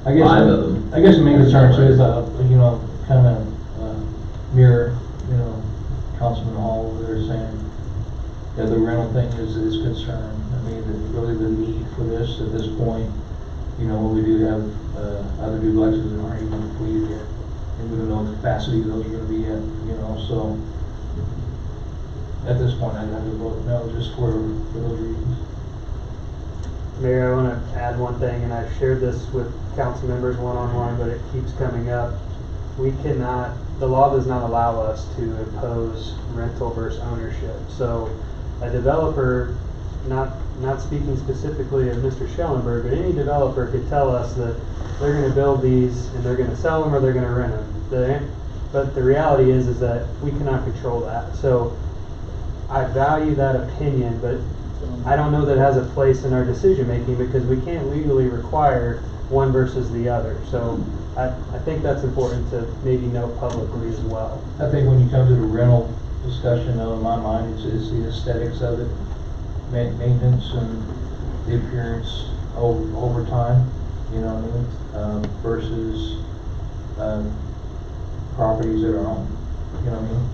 I guess 5 of them. I guess the main concern too is you know, kind of mirror, you know, Councilman Hall over there saying, yeah, the rental thing is concerned. I mean, really the need for this at this point, you know, when we do have other duplexes that aren't even completed yet, and we don't know the capacity those are going to be at, you know, so at this point I'd have to vote no just for those reasons. Mayor, I want to add one thing, and I've shared this with council members one-on-one, but it keeps coming up. We cannot, the law does not allow us to impose rental versus ownership. So a developer, not speaking specifically of Mr. Schellenberg, but any developer could tell us that they're going to build these and they're going to sell them or they're going to rent them. But the reality is that we cannot control that. So I value that opinion, but I don't know that it has a place in our decision making because we can't legally require one versus the other. So I think that's important to maybe note publicly as well. I think when you come to the rental discussion, though, in my mind, it's the aesthetics of it, maintenance and the appearance over time, you know what I mean, versus properties that are owned, you know what I mean.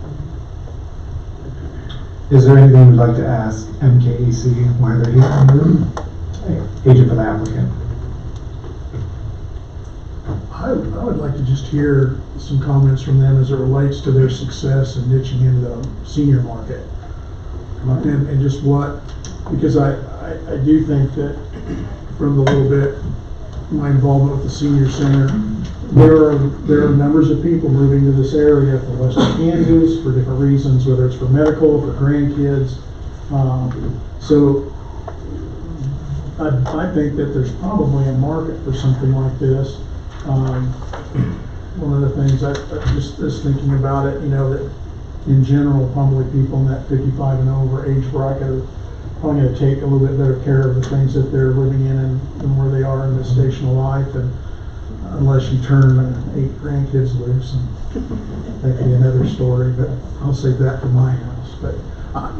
Is there anything you'd like to ask MKEC while they're here in the room? Agent for the applicant. I would like to just hear some comments from them as it relates to their success in niching into the senior market. And just what, because I do think that from the little bit, my involvement with the senior center, there are numbers of people moving to this area from Western Kansas for different reasons, whether it's for medical, for grandkids. So I think that there's probably a market for something like this. One of the things I just thinking about it, you know, that in general, probably people in that 55 and over age bracket are probably going to take a little bit better care of the things that they're living in and where they are in this station of life. And unless you turn 8 grandkids loose, and that could be another story, but I'll save that for my house. But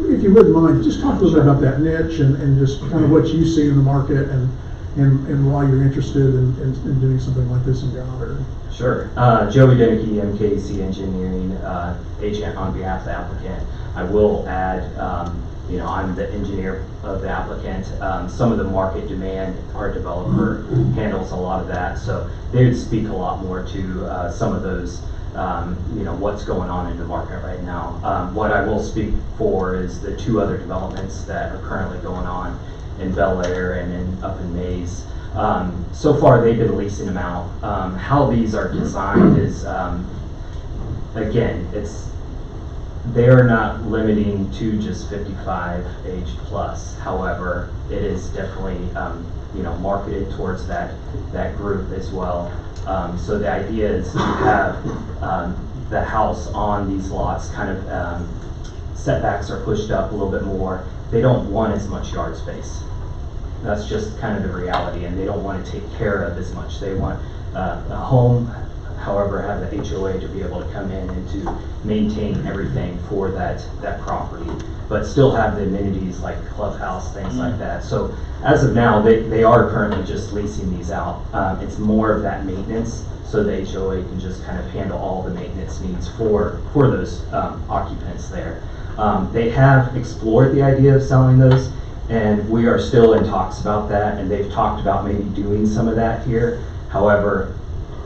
if you wouldn't mind, just talk a little bit about that niche and just kind of what you see in the market and why you're interested in doing something like this in Goddard. Sure. Joey Denicky, MKC Engineering, agent on behalf of the applicant. I will add, I'm the engineer of the applicant. Some of the market demand, our developer handles a lot of that, so they would speak a lot more to some of those, what's going on in the market right now. What I will speak for is the 2 other developments that are currently going on in Bel Air and up in Mays. So far, they've been leasing them out. How these are designed is, again, they're not limiting to just 55 age plus. However, it is definitely, marketed towards that group as well. So the idea is to have the house on these lots kind of setbacks are pushed up a little bit more. They don't want as much yard space. That's just kind of the reality, and they don't want to take care of as much. They want a home, however, have the HOA to be able to come in and to maintain everything for that property, but still have the amenities like clubhouse, things like that. So as of now, they are currently just leasing these out. It's more of that maintenance, so the HOA can just kind of handle all the maintenance needs for those occupants there. They have explored the idea of selling those, and we are still in talks about that, and they've talked about maybe doing some of that here. However,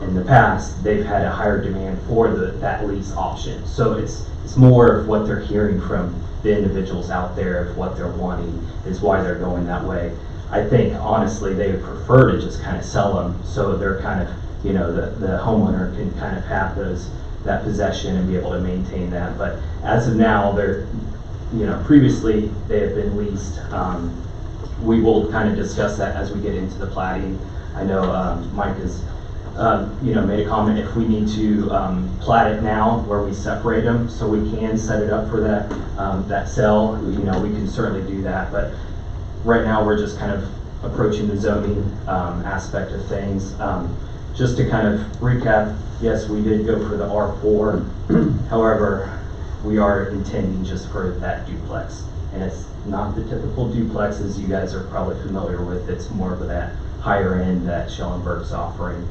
in the past, they've had a higher demand for that lease option. So it's more of what they're hearing from the individuals out there of what they're wanting is why they're going that way. I think honestly they would prefer to just kind of sell them so they're kind of, the homeowner can kind of have that possession and be able to maintain that. But as of now, they're, previously they have been leased. We will kind of discuss that as we get into the plating. I know Mike has made a comment if we need to plat it now where we separate them so we can set it up for that sale, we can certainly do that. But right now we're just kind of approaching the zoning aspect of things. Just to kind of recap, yes, we did go for the R4. However, we are intending just for that duplex. And it's not the typical duplex as you guys are probably familiar with. It's more of that higher end that Schellenberg's offering.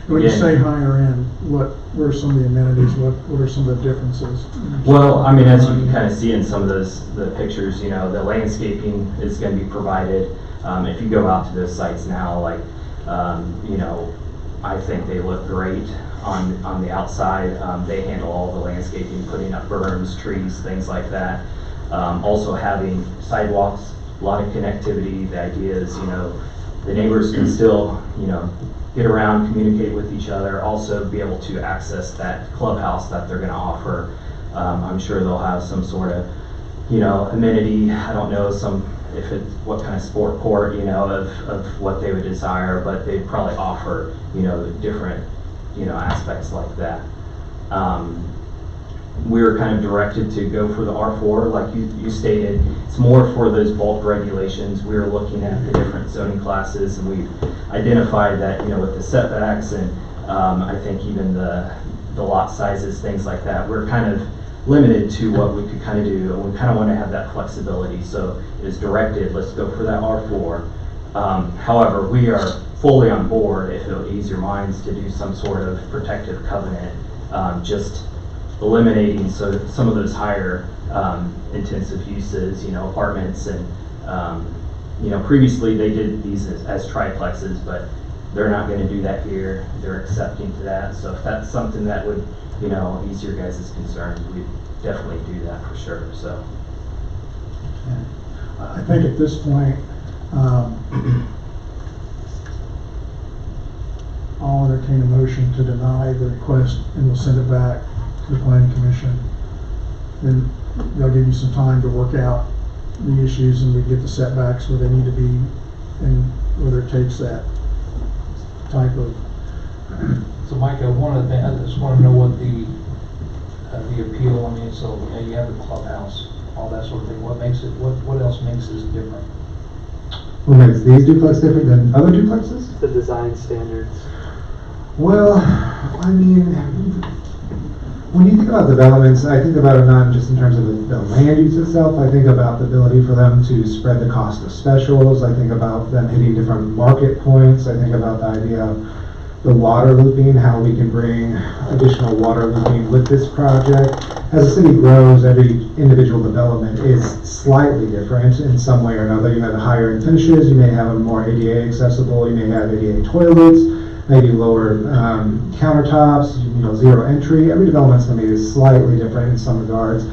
When you say higher end, what are some of the amenities? What are some of the differences? Well, I mean, as you can kind of see in some of the pictures, the landscaping is going to be provided. If you go out to those sites now, I think they look great on the outside. They handle all the landscaping, putting up berms, trees, things like that. Also having sidewalks, a lot of connectivity. The idea is, the neighbors can still, get around, communicate with each other, also be able to access that clubhouse that they're going to offer. I'm sure they'll have some sort of, amenity. I don't know what kind of sport court, of what they would desire, but they'd probably offer, different, aspects like that. We were kind of directed to go for the R4, like you stated. It's more for those bulk regulations. We were looking at the different zoning classes, and we've identified that, with the setbacks and I think even the lot sizes, things like that, we're kind of limited to what we could kind of do, and we kind of want to have that flexibility. So it is directed, let's go for that R4. However, we are fully on board if it would ease your minds to do some sort of protective covenant, just eliminating some of those higher intensive uses, apartments and previously they did these as triplexes, but they're not going to do that here. They're accepting to that. So if that's something that would ease your guys' concerns, we'd definitely do that for sure. So I think at this point I'll entertain a motion to deny the request, and we'll send it back to the planning commission. Then they'll give you some time to work out the issues, and we get the setbacks where they need to be, and whether it takes that type of. So Micah, one of the things, I just want to know what the appeal, so you have the clubhouse, all that sort of thing. What else makes this different? What makes these duplex different than other duplexes? The design standards. Well, I mean, when you think about developments, I think about it not just in terms of the land use itself. I think about the ability for them to spread the cost of specials. I think about them hitting different market points. I think about the idea of the water looping, how we can bring additional water looping with this project. As the city grows, every individual development is slightly different in some way or another. You have higher end finishes, you may have a more ADA accessible, you may have ADA toilets, maybe lower countertops, zero entry. Every development's going to be slightly different in some regards.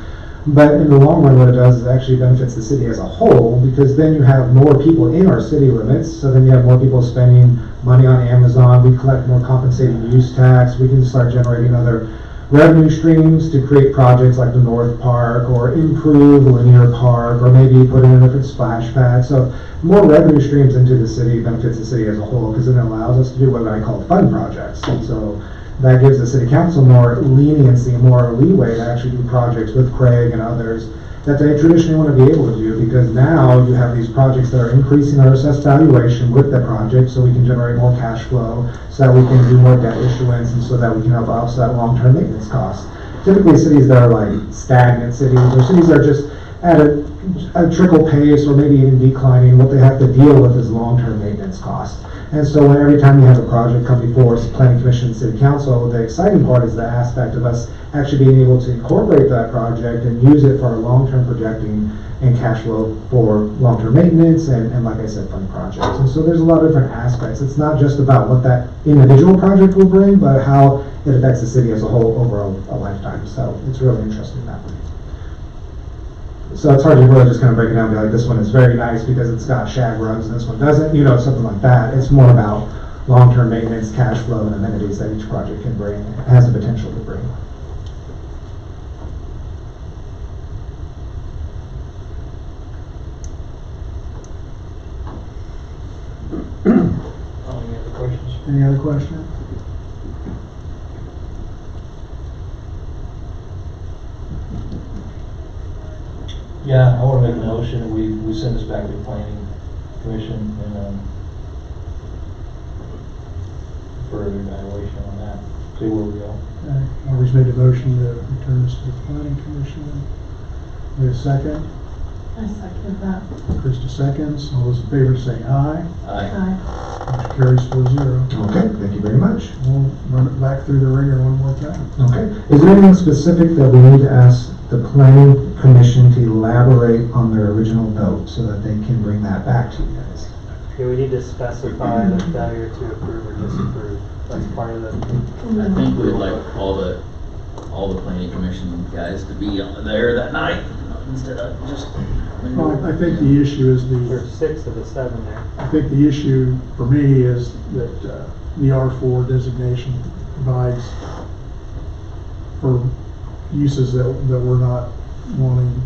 But in the long run, what it does is it actually benefits the city as a whole, because then you have more people in our city limits, so then you have more people spending money on Amazon, we collect more compensating use tax, we can start generating other revenue streams to create projects like the North Park, or improve Linear Park, or maybe put in a different splash pad. So more revenue streams into the city benefits the city as a whole, because it allows us to do what I call fun projects. And so that gives the city council more leniency, more leeway to actually do projects with Craig and others that they traditionally want to be able to do, because now you have these projects that are increasing our assessed valuation with the project, so we can generate more cash flow, so that we can do more debt issuance, and so that we can help offset long-term maintenance costs. Typically cities that are like stagnant cities, or cities that are just at a trickle pace, or maybe even declining, what they have to deal with is long-term maintenance costs. And so when every time you have a project come before us, Planning Commission and City Council, the exciting part is the aspect of us actually being able to incorporate that project and use it for our long-term projecting and cash flow for long-term maintenance and like I said, fun projects. And so there's a lot of different aspects. It's not just about what that individual project will bring, but how it affects the city as a whole over a lifetime. So it's really interesting that way. So it's hard to really just kind of break it down and be like, this one is very nice because it's got shag rugs and this one doesn't, something like that. It's more about long-term maintenance, cash flow, and amenities that each project can bring, has the potential to bring. Any other questions? Any other questions? Yeah, I want to make a motion, we send this back to the Planning Commission and further evaluation on that, see where we go. Okay, Marty's made a motion to return this to the Planning Commission. We have a second. I second that. Krista seconds. All those in favor say aye. Aye. Motion carries 4-0. Okay, thank you very much. We'll run it back through the ringer one more time. Okay. Is there anything specific that we need to ask the Planning Commission to elaborate on their original note so that they can bring that back to you guys? Yeah, we need to specify the failure to approve or disapprove. That's part of the. I think we'd like all the planning commission guys to be there that night instead of just. Well, I think the issue is There's 6 of the 7 there. I think the issue for me is that the R4 designation provides for uses that we're not wanting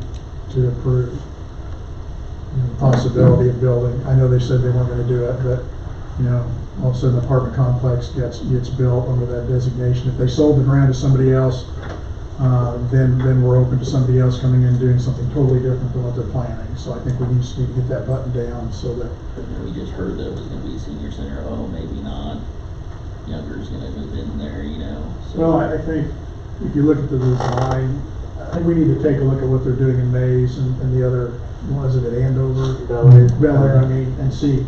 to approve. The possibility of building, I know they said they weren't going to do it, but all of a sudden the apartment complex gets built under that designation. If they sold the ground to somebody else, then we're open to somebody else coming in and doing something totally different than what they're planning. So I think we just need to get that button down so that. We just heard that it was going to be a senior center. Oh, maybe not. Younger's going to move in there, So. Well, I think if you look at the design, I think we need to take a look at what they're doing in Mays and the other, was it at Andover? Bel Air, and see.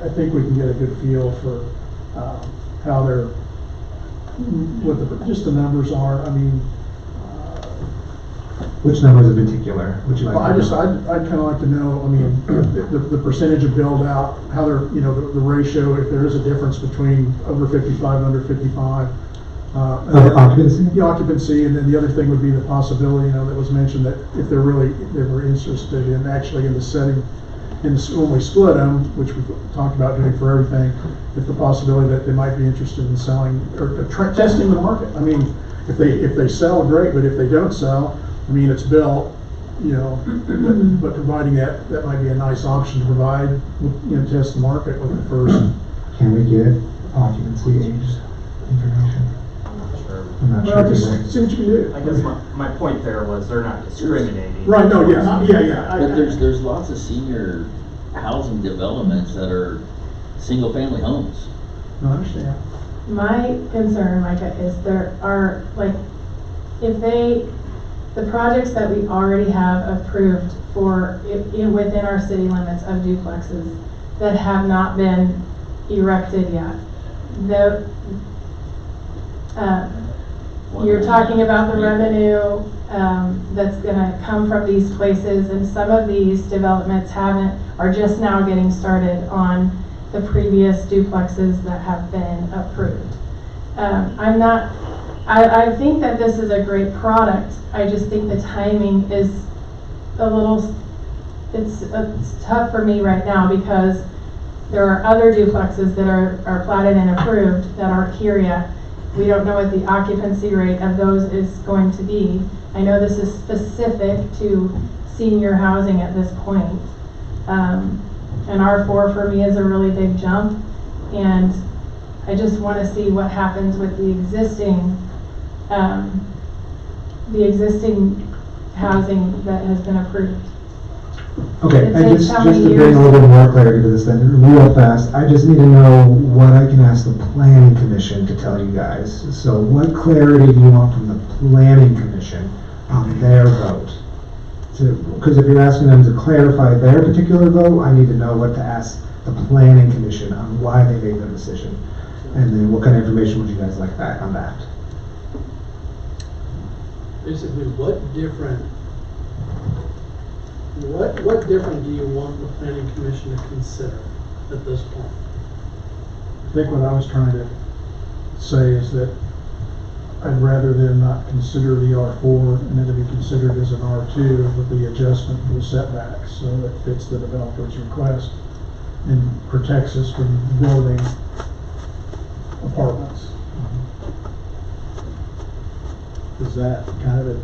I think we can get a good feel for how they're, what just the numbers are. Which numbers in particular would you like? I'd kind of like to know. The percentage of build out, how they're, the ratio, if there is a difference between over 55 and under 55. Occupancy? The occupancy, and then the other thing would be the possibility, that was mentioned, that if they were interested in actually in the setting, when we split them, which we talked about doing for everything, if the possibility that they might be interested in selling or testing the market. If they sell, great, but if they don't sell, it's built, but providing that might be a nice option to provide, test the market with the first. Can we get occupancy age information? I'm not sure. Just see what you can do. I guess my point there was they're not discriminating. Right, no, yeah. But there's lots of senior housing developments that are single-family homes. No, I understand. My concern, Micah, is there are, like, the projects that we already have approved for, within our city limits of duplexes that have not been erected yet. You're talking about the revenue, that's gonna come from these places, and some of these developments are just now getting started on the previous duplexes that have been approved. I think that this is a great product. I just think the timing is a little, it's tough for me right now because there are other duplexes that are platted and approved that aren't here yet. We don't know what the occupancy rate of those is going to be. I know this is specific to senior housing at this point. And R4 for me is a really big jump, and I just want to see what happens with the existing housing that has been approved. Okay, It I takes just how to many bring a years? little bit more clarity to this then, real fast, I just need to know what I can ask the planning commission to tell you guys. So what clarity do you want from the planning commission on their vote? Because if you're asking them to clarify their particular vote, I need to know what to ask the planning commission on why they made their decision. And then what kind of information would you guys like back on that? Basically, what different do you want the planning commission to consider at this point? I think what I was trying to say is that I'd rather them not consider the R4 and then to be considered as an R2 with the adjustment for the setbacks, so it fits the developer's request and protects us from building apartments. Is that kind of it?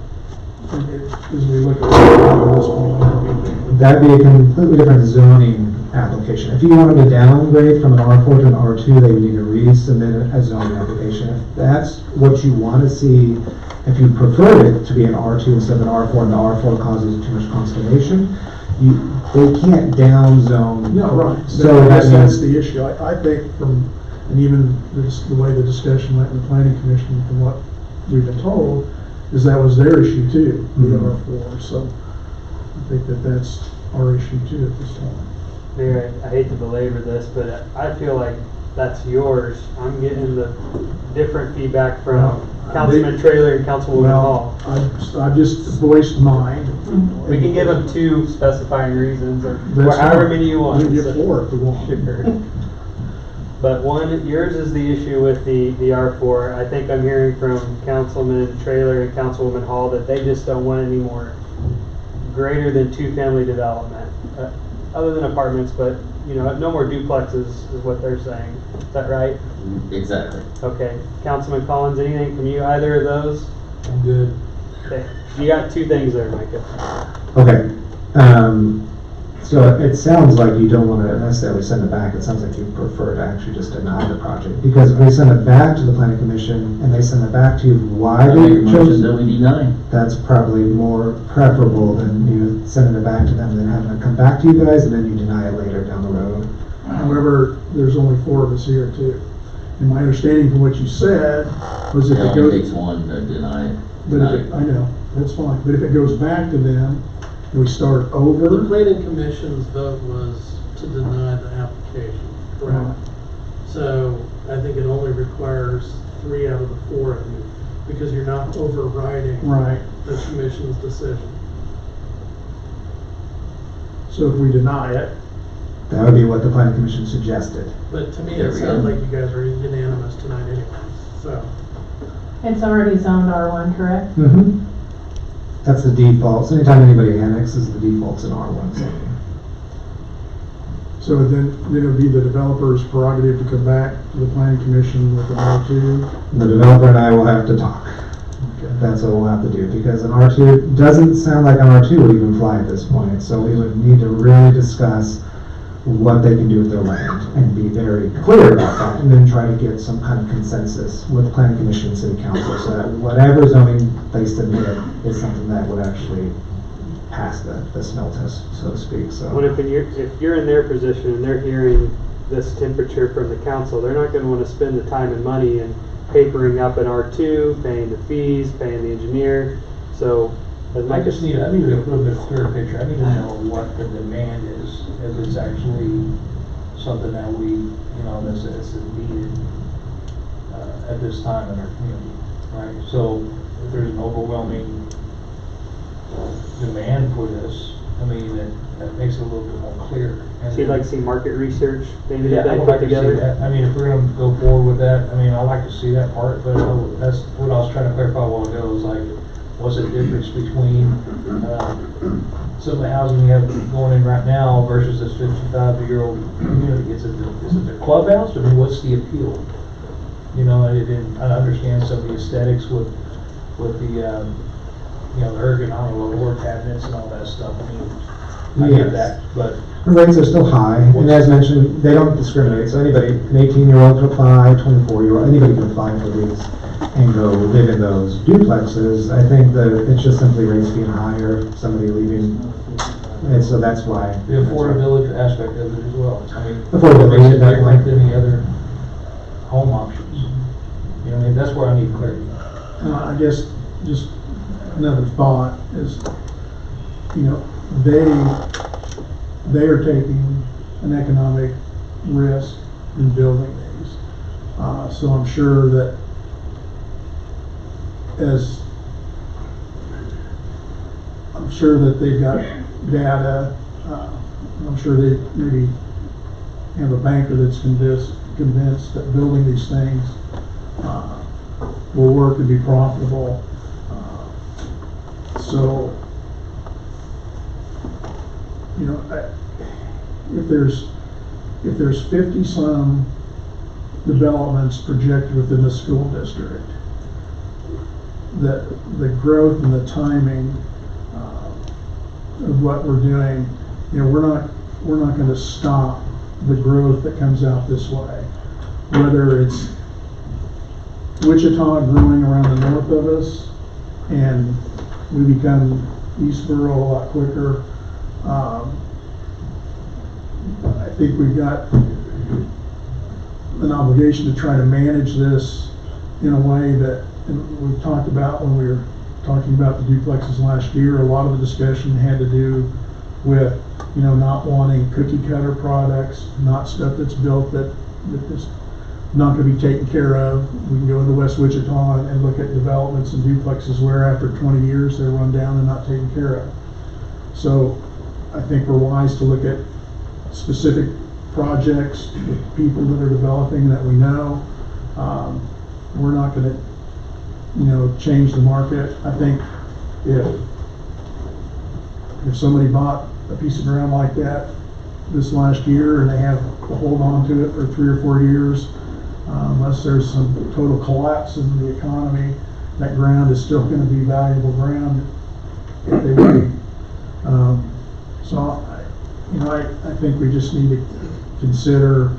As we look at this point, That'd be a completely different zoning application. If you wanted to downgrade from an R4 to an R2, they would need to resubmit a zoning application. If that's what you want to see, if you prefer it to be an R2 instead of an R4 and the R4 causes too much consternation, they can't down zone. no, right. So that's means- the issue. I think from, and even the way the discussion went in the planning commission, from what we've been told, is that was their issue too, the R4. So I think that's our issue too at this time. Mayor, I hate to belabor this, but I feel like that's yours. I'm getting the different feedback from Councilman Trailer and Councilwoman Hall. I just voiced mine. We can give them 2 specifying reasons, or That's however fine. many you want. We can get 4 if we want. Sure. But one, yours is the issue with the R4. I think I'm hearing from Councilman Trailer and Councilwoman Hall that they just don't want any more greater than 2-family development, other than apartments, but no more duplexes is what they're saying. Is that right? Exactly. Okay. Councilman Collins, anything from you, either of those? I'm good. Okay. You got 2 things there, Micah. Okay. So it sounds like you don't want to necessarily send it back. It sounds like you prefer to actually just deny the project. Because if we send it back to the planning commission and they send it back to you, why I they make a motion chose that we deny. that's probably more preferable than you sending it back to them and then having it come back to you guys and then you deny it later down the road. However, there's only 4 of us here too. And my understanding from what you said was if It it only goes, takes one to deny it. but if it, I know, that's fine. But if it goes back to them, and we start over. The planning commission's vote was to deny the application, correct? So I think it only requires 3 out of the 4 of you, because you're not overriding Right. the commission's decision. So if we deny it, That would be what the planning commission suggested. But to me, There it we sounds go. like you guys are unanimous tonight anyway, so. It's already zoned R1, correct? Mm-hmm. That's the default. So anytime anybody annexes, the default's in R1 zoning. so then it would be the developer's prerogative to come back to the planning commission with an R2. The developer and I will have to talk. Okay. That's what we'll have to do, because an R2, doesn't sound like an R2 would even fly at this point, so we would need to really discuss what they can do with their land, and be very clear about that, and then try to get some kind of consensus with the planning commission and city council, so that whatever zoning they submit is something that would actually pass the smell test, so to speak, so. When if you're in their position and they're hearing this temperature from the council, they're not gonna wanna spend the time and money in papering up an R2, paying the fees, paying the engineer, so. as I Mike just need, I need a little bit clearer picture, I need to know what the demand is, if it's actually something that we, you know, that's needed, at this time in our community, right? So, if there's an overwhelming demand for this, I mean, that makes it a little bit more clear. And So you'd then- like to see market research maybe Yeah, that I they would put like to see together? that. I mean, if we're gonna go forward with that, I mean, I like to see that part, but that's what I was trying to clarify a while ago, is like, what's the difference between, some of the housing we have going in right now versus this 55-year-old community? Is it the clubhouse? I mean, what's the appeal? You know, I understand some of the aesthetics with the, you know, the ergonomic lower cabinets and all that stuff. I mean, I get Yes. that, but The rates are still high, and as mentioned, they don't discriminate, so anybody, an 18-year-old can apply, 24-year-old, anybody can apply for these and go live in those duplexes. I think that it's just simply rates being higher, somebody leaving, and so that's why. the affordability aspect of it as well. I mean, Affordability, makes it definitely. different than the other home options. You know, I mean, that's where I need clarity. I guess just another thought is, you know, they are taking an economic risk in building these. So I'm sure that they've got data. I'm sure they maybe have a banker that's convinced that building these things will work and be profitable. So, you know, if there's 50-some developments projected within the school district, that the growth and the timing of what we're doing, you know, we're not going to stop the growth that comes out this way. Whether it's Wichita growing around the north of us, and we become Eastboro a lot quicker. I think we've got an obligation to try to manage this in a way that, and we've talked about when we were talking about the duplexes last year, a lot of the discussion had to do with, you know, not wanting cookie cutter products, not stuff that's built that is not going to be taken care of. We can go into West Wichita and look at developments and duplexes where after 20 years they're run down and not taken care of. So I think we're wise to look at specific projects with people that are developing that we know. We're not going to, you know, change the market. I think if somebody bought a piece of ground like that this last year and they have to hold on to it for 3 or 4 years, unless there's some total collapse in the economy, that ground is still going to be valuable ground if they wait. So, you know, I think we just need to consider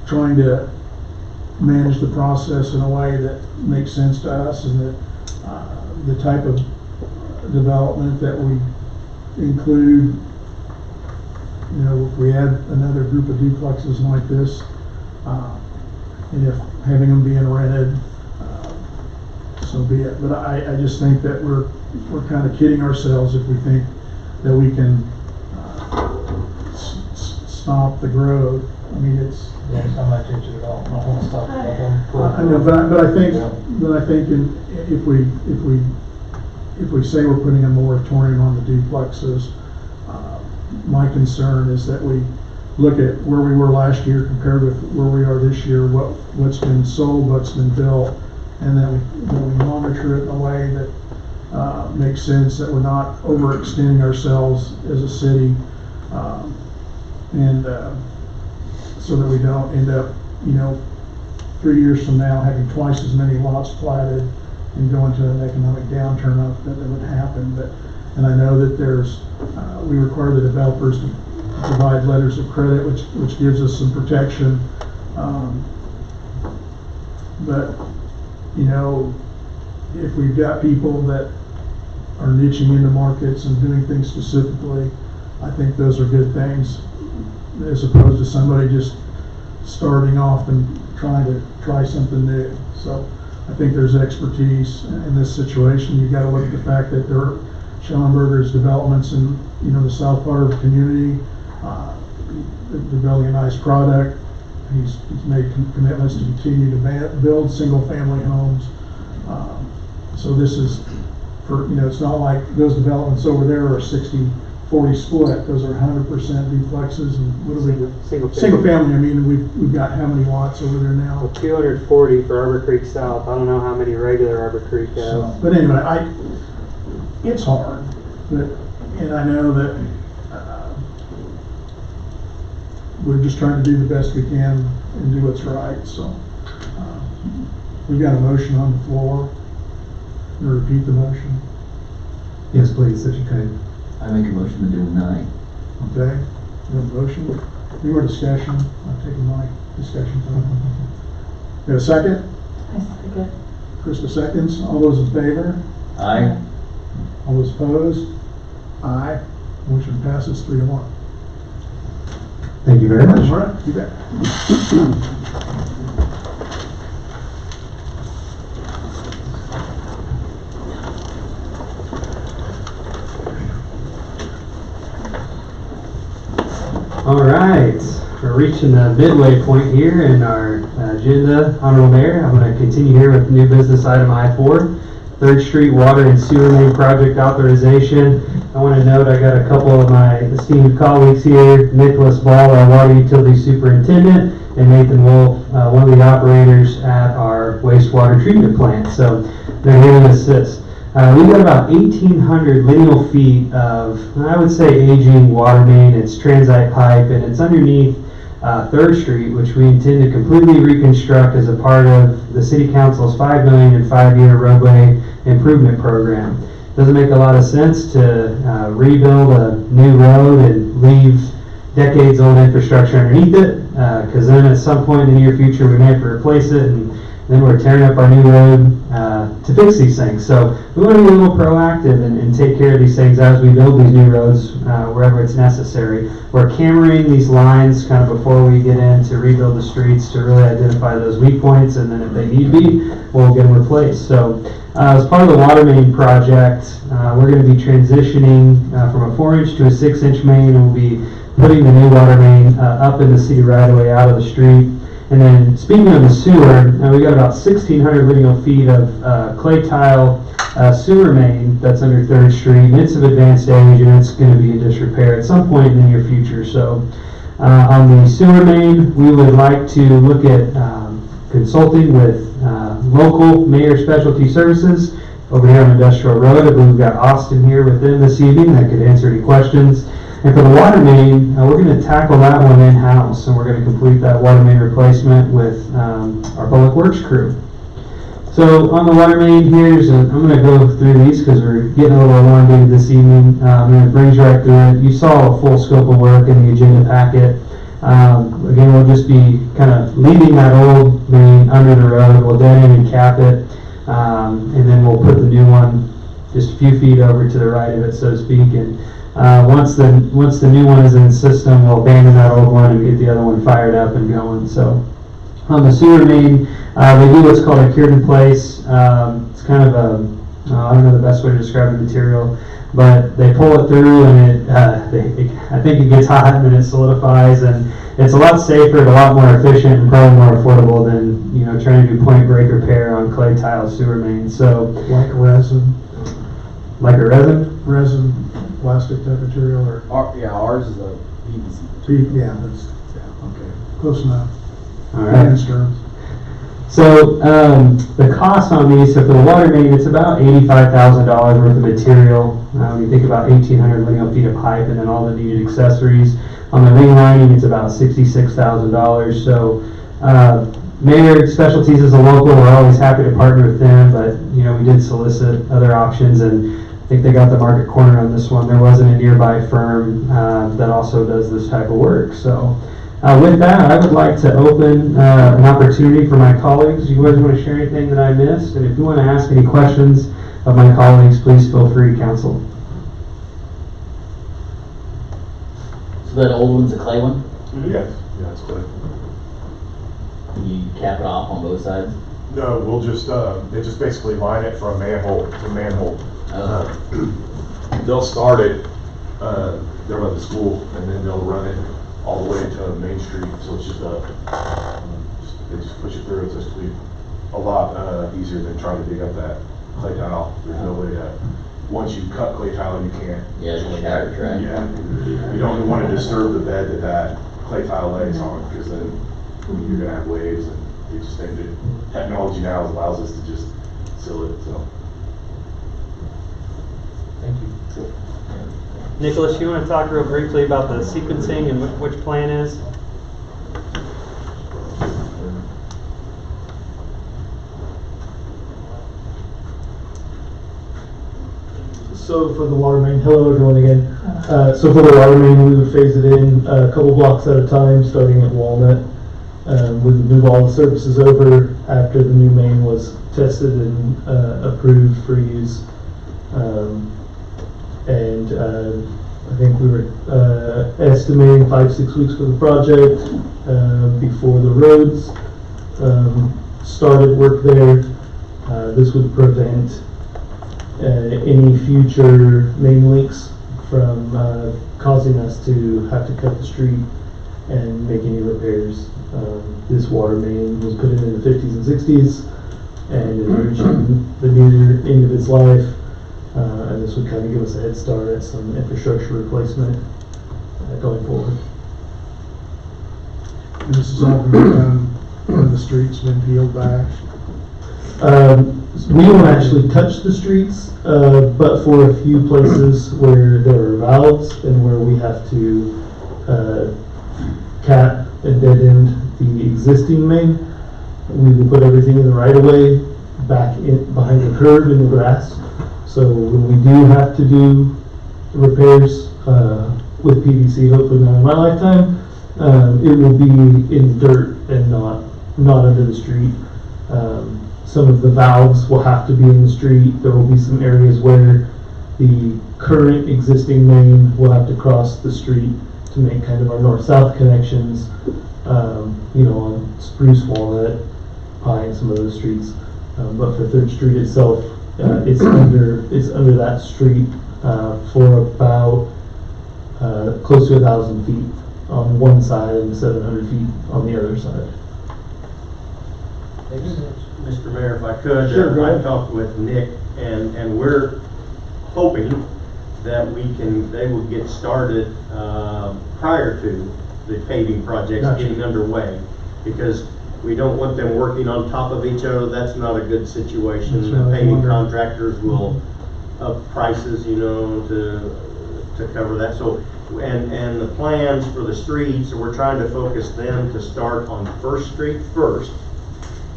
trying to manage the process in a way that makes sense to us, and that the type of development that we include, you know, if we add another group of duplexes like this, and if having them being rented, so be it. But I just think that we're kind of kidding ourselves if we think that we can stop the growth. I mean, it's. Yeah, it's not my intention at all. I don't want to stop it. I know, but I think if we say we're putting a moratorium on the duplexes, my concern is that we look at where we were last year compared with where we are this year, what's been sold, what's been built, and then we monitor it in a way that makes sense, that we're not overextending ourselves as a city, and so that we don't end up, you know, 3 years from now having twice as many lots platted and go into an economic downturn. That would happen. And I know that we require the developers to provide letters of credit, which gives us some protection. But, you know, if we've got people that are niching into markets and doing things specifically, I think those are good things, as opposed to somebody just starting off and trying to try something new. So I think there's expertise in this situation. You've got to look at the fact that there are Schellenberger's developments in, the south part of the community. They're building a nice product. He's made commitments to continue to build single-family homes. So this is for, it's not like those developments over there are 60-40 split. Those are 100% duplexes and what are we? Single family. I mean, we've got how many lots over there now? Well, 240 for Arbor Creek South. I don't know how many regular Arbor Creek has. So, but anyway, it's hard, and I know that we're just trying to do the best we can and do what's right. So we've got a motion on the floor. You repeat the motion. Yes, please, if you could. I make a motion to deny. Okay. We have a motion. Any more discussion? I'm taking my discussion time. We have a second? I second. Krista seconds. All those in favor? Aye. All those opposed? Aye. Motion passes 3-1. Thank you very much. All right, you bet. All right, we're reaching the midway point here in our agenda. Honorable Mayor, I'm going to continue here with new business item I-4, 3rd Street Water and Sewer Main Project Authorization. I want to note I got a couple of my esteemed colleagues here, Nicholas Ball, our Water Utility Superintendent, and Nathan Wolf, one of the operators at our wastewater treatment plant. So they're here to assist. We've got about 1,800 lineal feet of, I would say, aging water main. It's transite pipe, and it's underneath 3rd Street, which we intend to completely reconstruct as a part of the City Council's $5 million in 5-year roadway improvement program. Doesn't make a lot of sense to rebuild a new road and leave decades-old infrastructure underneath it, because then at some point in the near future we may have to replace it, and then we're tearing up our new road to fix these things. So we want to be a little proactive and take care of these things as we build these new roads wherever it's necessary. We're cammering these lines kind of before we get in to rebuild the streets to really identify those weak points, and then if they need be, we'll get them replaced. So as part of the water main project, we're going to be transitioning from a 4-inch to a 6-inch main, and we'll be putting the new water main up in the city right away out of the street. And then speaking of the sewer, we got about 1,600 lineal feet of clay tile sewer main that's under 3rd Street, and it's of advanced age, and it's going to be in disrepair at some point in the near future. So on the sewer main, we would like to look at consulting with local Mayor Specialty Services over here on Industrial Road. I believe we've got Austin here with them this evening that could answer any questions. And for the water main, we're going to tackle that one in-house, and we're going to complete that water main replacement with our Public Works crew. So on the water main here, I'm going to go through these because we're getting a little elongated this evening, and it brings you right through it. You saw a full scope of work in the agenda packet. Again, we'll just be kind of leaving that old main under the road. We'll dead end and cap it, and then we'll put the new one just a few feet over to the right of it, so to speak. And once the new one is in the system, we'll abandon that old one and get the other one fired up and going. So on the sewer main, they do what's called a cured in place. It's kind of I don't know the best way to describe the material, but they pull it through and I think it gets hot and then it solidifies, and it's a lot safer and a lot more efficient and probably more affordable than trying to do point break repair on clay tile sewer main. So Like resin, resin. plastic type material, or Ours is a PVC. okay, close enough. All right. Man's terms. So the cost on these, so for the water main, it's about $85,000 worth of material. When you think about 1,800 lineal feet of pipe and then all the needed accessories. On the ring lining, it's about $66,000. So Mayor Specialties is a local. We're always happy to partner with them, but we did solicit other options, and I think they got the market corner on this one. There wasn't a nearby firm that also does this type of work. So with that, I would like to open an opportunity for my colleagues. You guys want to share anything that I missed? And if you want to ask any questions, of my colleagues, please feel free, council. So that old one's a clay one? Yes, yeah, it's clear. You cap it off on both sides? No, we'll just, they just basically line it from manhole to manhole. They'll start it, there by the school, and then they'll run it all the way to Main Street, so it's just they just push it through. It's actually a lot easier than trying to dig up that clay tile. There's no way to, once you cut clay tile, you can't. Yeah, it's shattered, right? Yeah, you don't want to disturb the bed that clay tile lays on, because then you're gonna have waves, and you just think that technology now allows us to just seal it, so. Thank you. Nicholas, you want to talk real briefly about the sequencing and which plan is? So for the water main, hello everyone again. So for the water main, we would phase it in a couple blocks at a time, starting at Walnut. We would move all the services over after the new main was tested and approved for use. I think we were estimating 5-6 weeks for the project before the roads started work there. This would prevent any future main leaks from causing us to have to cut the street and make any repairs. This water main was put in the 50s and 60s and is reaching the near end of its life. And this would kind of give us a head start at some infrastructure replacement going forward. And this is all being done when the street's been peeled back. We don't actually touch the streets, but for a few places where there are valves and where we have to cap and dead end the existing main, we will put everything in the right of way back in behind the curb in the grass. So when we do have to do repairs with PVC, hopefully not in my lifetime, it will be in dirt and not under the street. Some of the valves will have to be in the street. There will be some areas where the current existing main will have to cross the street to make kind of our north-south connections, on Spruce, Walnut, Pine, some of those streets. But for 3rd Street itself, it's under that street for about close to 1,000 feet on one side and 700 feet on the other side. Mr. Mayor, if I could, Sure, go ahead. I talked with Nick, and we're hoping that they will get started prior to the paving projects Gotcha. getting underway, because we don't want them working on top of each other. That's not a good situation. That's The what I was paving wondering. contractors will up prices, to cover that. So, and the plans for the streets, we're trying to focus them to start on 1st Street first.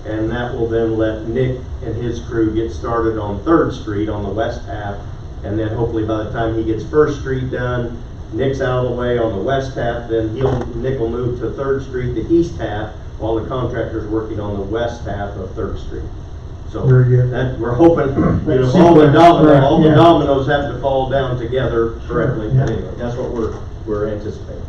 And that will then let Nick and his crew get started on 3rd Street on the west half. And then hopefully by the time he gets 1st Street done, Nick's out of the way on the west half, then Nick will move to 3rd Street, the east half, while the contractor's working on the west half of 3rd Street. So Very good. that, we're hoping, Sequence, all the yeah. dominoes have to fall down together correctly. Yeah. Anyway, that's what we're anticipating.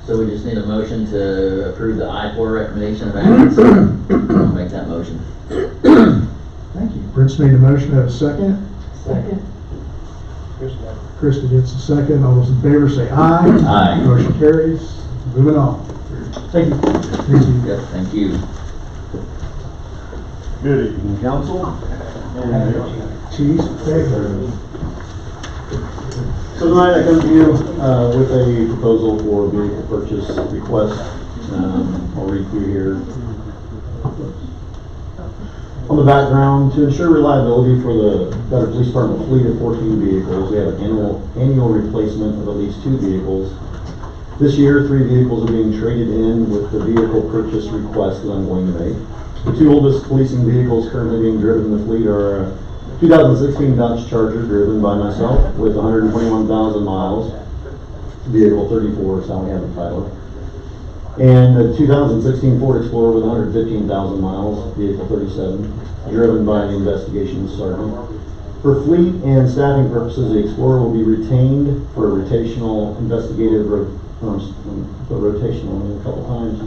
So we just need a motion to approve the I-4 recommendation of actions. I'll make that motion. Thank you. Prince made a motion, have a second. Second. Krista gets a second. All those in favor say aye. Aye. Motion carries. Moving on. Thank you. Thank you. Yep, thank you. Good evening, council. Chief, thank So tonight I come to you with a proposal for vehicle purchase request. I'll read through here. On the background, to ensure reliability for the Better Police Department fleet of 14 vehicles, we have an annual replacement of at least 2 vehicles. This year, 3 vehicles are being traded in with the vehicle purchase request that I'm going to make. The 2 oldest policing vehicles currently being driven in the fleet are a 2016 Dodge Charger driven by myself with 121,000 miles. Vehicle 34 is how we have it titled. And the 2016 Ford Explorer with 115,000 miles, vehicle 37, driven by the investigation sergeant. For fleet and staffing purposes, the Explorer will be retained for a rotational investigative, rotational a couple times,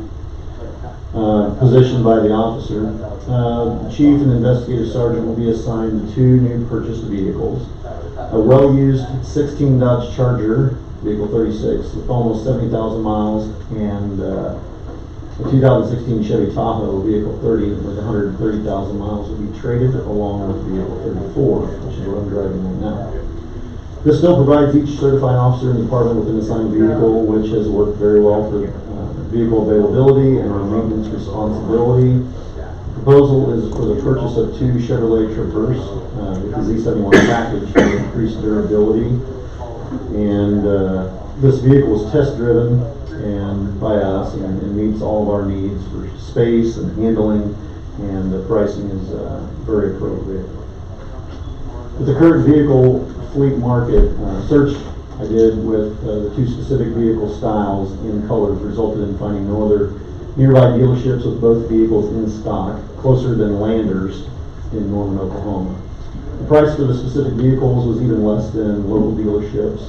positioned by the officer. Chief and investigative sergeant will be assigned the 2 new purchased vehicles. A well-used 16 Dodge Charger, vehicle 36, with almost 70,000 miles, and a 2016 Chevy Tahoe, vehicle 30, with 130,000 miles, will be traded along with vehicle 34, which is what I'm driving right now. This still provides each certified officer in the department with an assigned vehicle, which has worked very well for vehicle availability and our maintenance responsibility. Proposal is for the purchase of 2 Chevrolet Traverse, with the Z71 package for increased durability. And this vehicle is test driven and by us and meets all of our needs for space and handling, and the pricing is very appropriate. With the current vehicle fleet market, search I did with the 2 specific vehicle styles and colors resulted in finding no other nearby dealerships with both vehicles in stock, closer than Landers in Norman, Oklahoma. The price for the specific vehicles was even less than local dealerships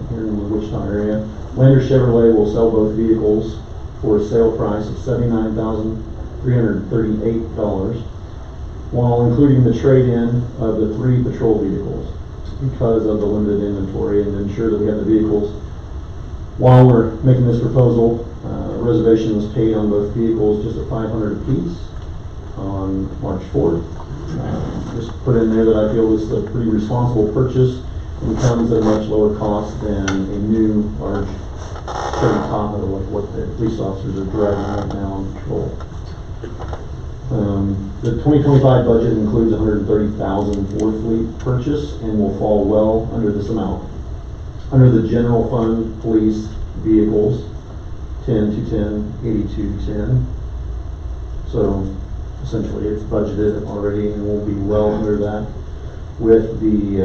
here in the Wichita area. Landers Chevrolet will sell both vehicles for a sale price of $79,338, while including the trade-in of the 3 patrol vehicles because of the limited inventory, and to ensure that we have the vehicles. While we're making this proposal, reservation was paid on both vehicles just at $500 apiece on March 4th. Just put in there that I feel this is a pretty responsible purchase and comes at a much lower cost than a new large Chevy Tahoe like what the police officers are driving right now on patrol. The 2025 budget includes $130,000 Ford fleet purchase and will fall well under this amount. Under the general fund police vehicles, 10-210, 82-10. So essentially it's budgeted already and will be well under that with the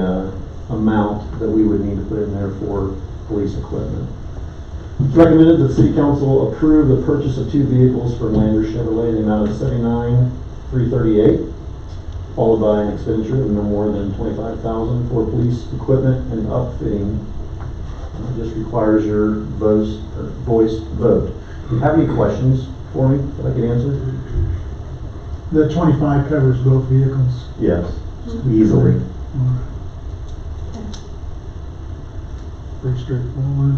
amount that we would need to put in there for police equipment. It's recommended that the City Council approve the purchase of 2 vehicles from Landers Chevrolet in the amount of $79,338, followed by an expenditure of no more than $25,000 for police equipment and upfitting. It just requires your voice vote. Do you have any questions for me that I could answer? The 25 covers both vehicles. Yes, easily. Alright. Pretty straightforward.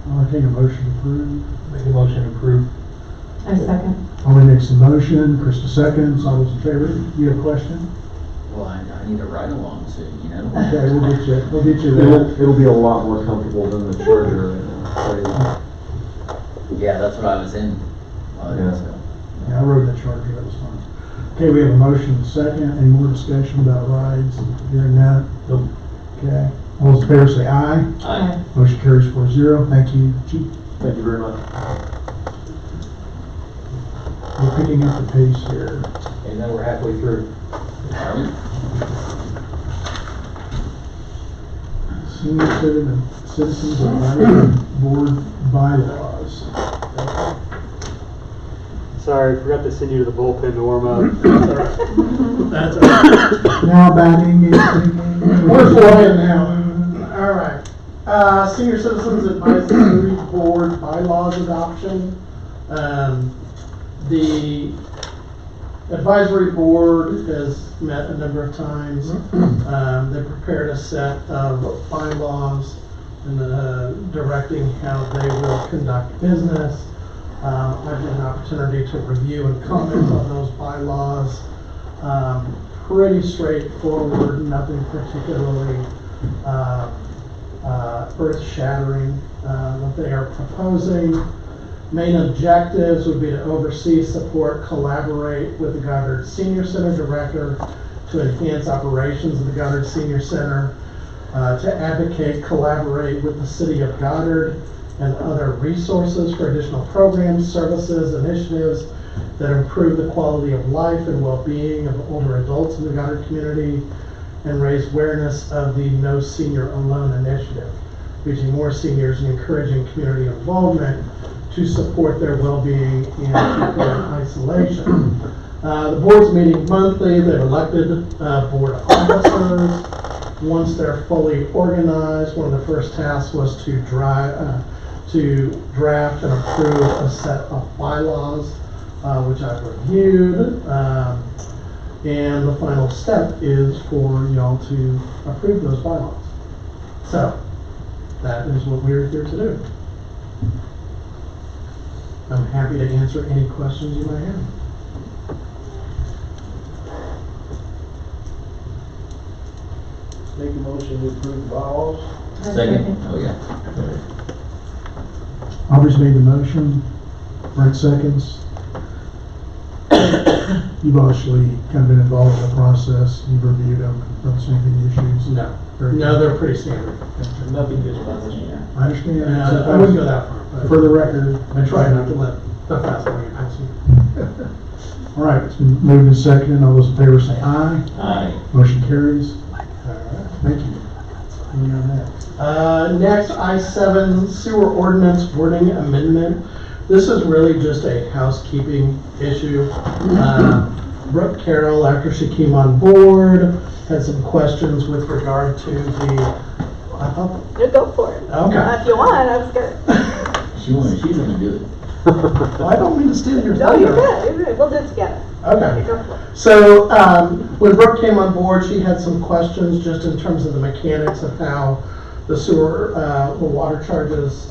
I'll take a motion to approve. Make a motion to approve. I second. Ollie makes the motion, Krista seconds, all those in favor. You have a question? Well, I need a ride along soon, you know? Okay, we'll get you there. It'll be a lot more comfortable than the Charger. Yeah, that's what I was in. Yeah, I rode the Charger, that was fun. Okay, we have a motion and a second. Any more discussion about rides? Hearing none? Nope. Okay. All those in favor say aye. Aye. Motion carries 4-0. Thank you, Chief. Thank you very much. We're picking up the pace here. And now we're halfway through. Are we? Senior Citizens Advisory Board bylaws. Sorry, I forgot to send you to the bullpen to warm up. That's all right. Now batting is We're flying now. All right. Senior Citizens Advisory Board bylaws adoption. The advisory board has met a number of times. They prepared a set of bylaws and directing how they will conduct business. I've had an opportunity to review and comment on those bylaws. Pretty straightforward, nothing particularly earth-shattering. What they are proposing, main objectives would be to oversee, support, collaborate with the Goddard Senior Center Director to enhance operations of the Goddard Senior Center, to advocate, collaborate with the City of Goddard and other resources for additional programs, services, initiatives that improve the quality of life and well-being of older adults in the Goddard community, and raise awareness of the No Senior Alone initiative. reaching more seniors and encouraging community involvement to support their well-being and keep them in isolation. The board's meeting monthly. They've elected board officers. Once they're fully organized, one of the first tasks was to draft and approve a set of bylaws, which I've reviewed. And the final step is for y'all to approve those bylaws. So, that is what we're here to do. I'm happy to answer any questions you might have. Make a motion to approve the bylaws. Second? Oh, yeah. Aubrey's made the motion. Brent seconds. You've obviously kind of been involved in the process. You've reviewed them. Don't see any issues. No. No, they're pretty standard. Nothing good about this. I understand. Yeah, I wouldn't go that far. But for the record, I try not to let the fast one get past you. All right, it's been moved and seconded. All those in favor say aye. Aye. Motion carries. All right, thank you. Next, I-7 sewer ordinance wording amendment. This is really just a housekeeping issue. Brooke Carroll, after she came on board, had some questions with regard to the, You go for it. Okay. If you want, I was good. She's gonna do it. Well, I don't mean to steal your No, thunder. you're good. You're good. We'll do it together. Okay. You go for it. So, when Brooke came on board, she had some questions just in terms of the mechanics of how the sewer, the water charges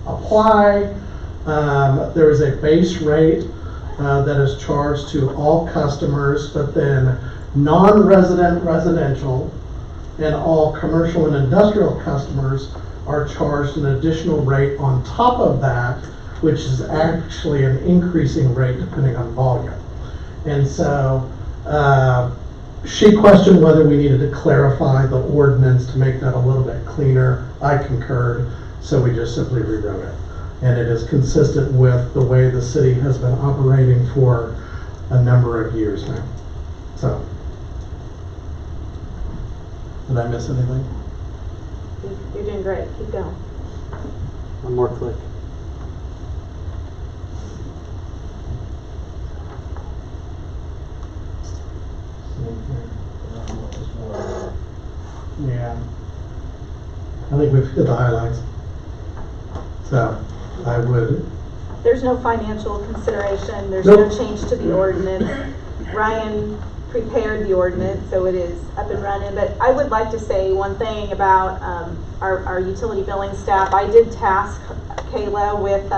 apply. There is a base rate that is charged to all customers, but then non-resident residential and all commercial and industrial customers are charged an additional rate on top of that, which is actually an increasing rate depending on volume. And so she questioned whether we needed to clarify the ordinance to make that a little bit cleaner. I concurred, so we just simply rewrote it. And it is consistent with the way the city has been operating for a number of years now. So, did I miss anything? You're doing great. Keep going. One more click. Yeah. I think we've hit the highlights. So, I would. There's no financial consideration. There's Nope. no change to the ordinance. Ryan prepared the ordinance, so it is up and running. But I would like to say one thing about our utility billing staff. I did task Kayla with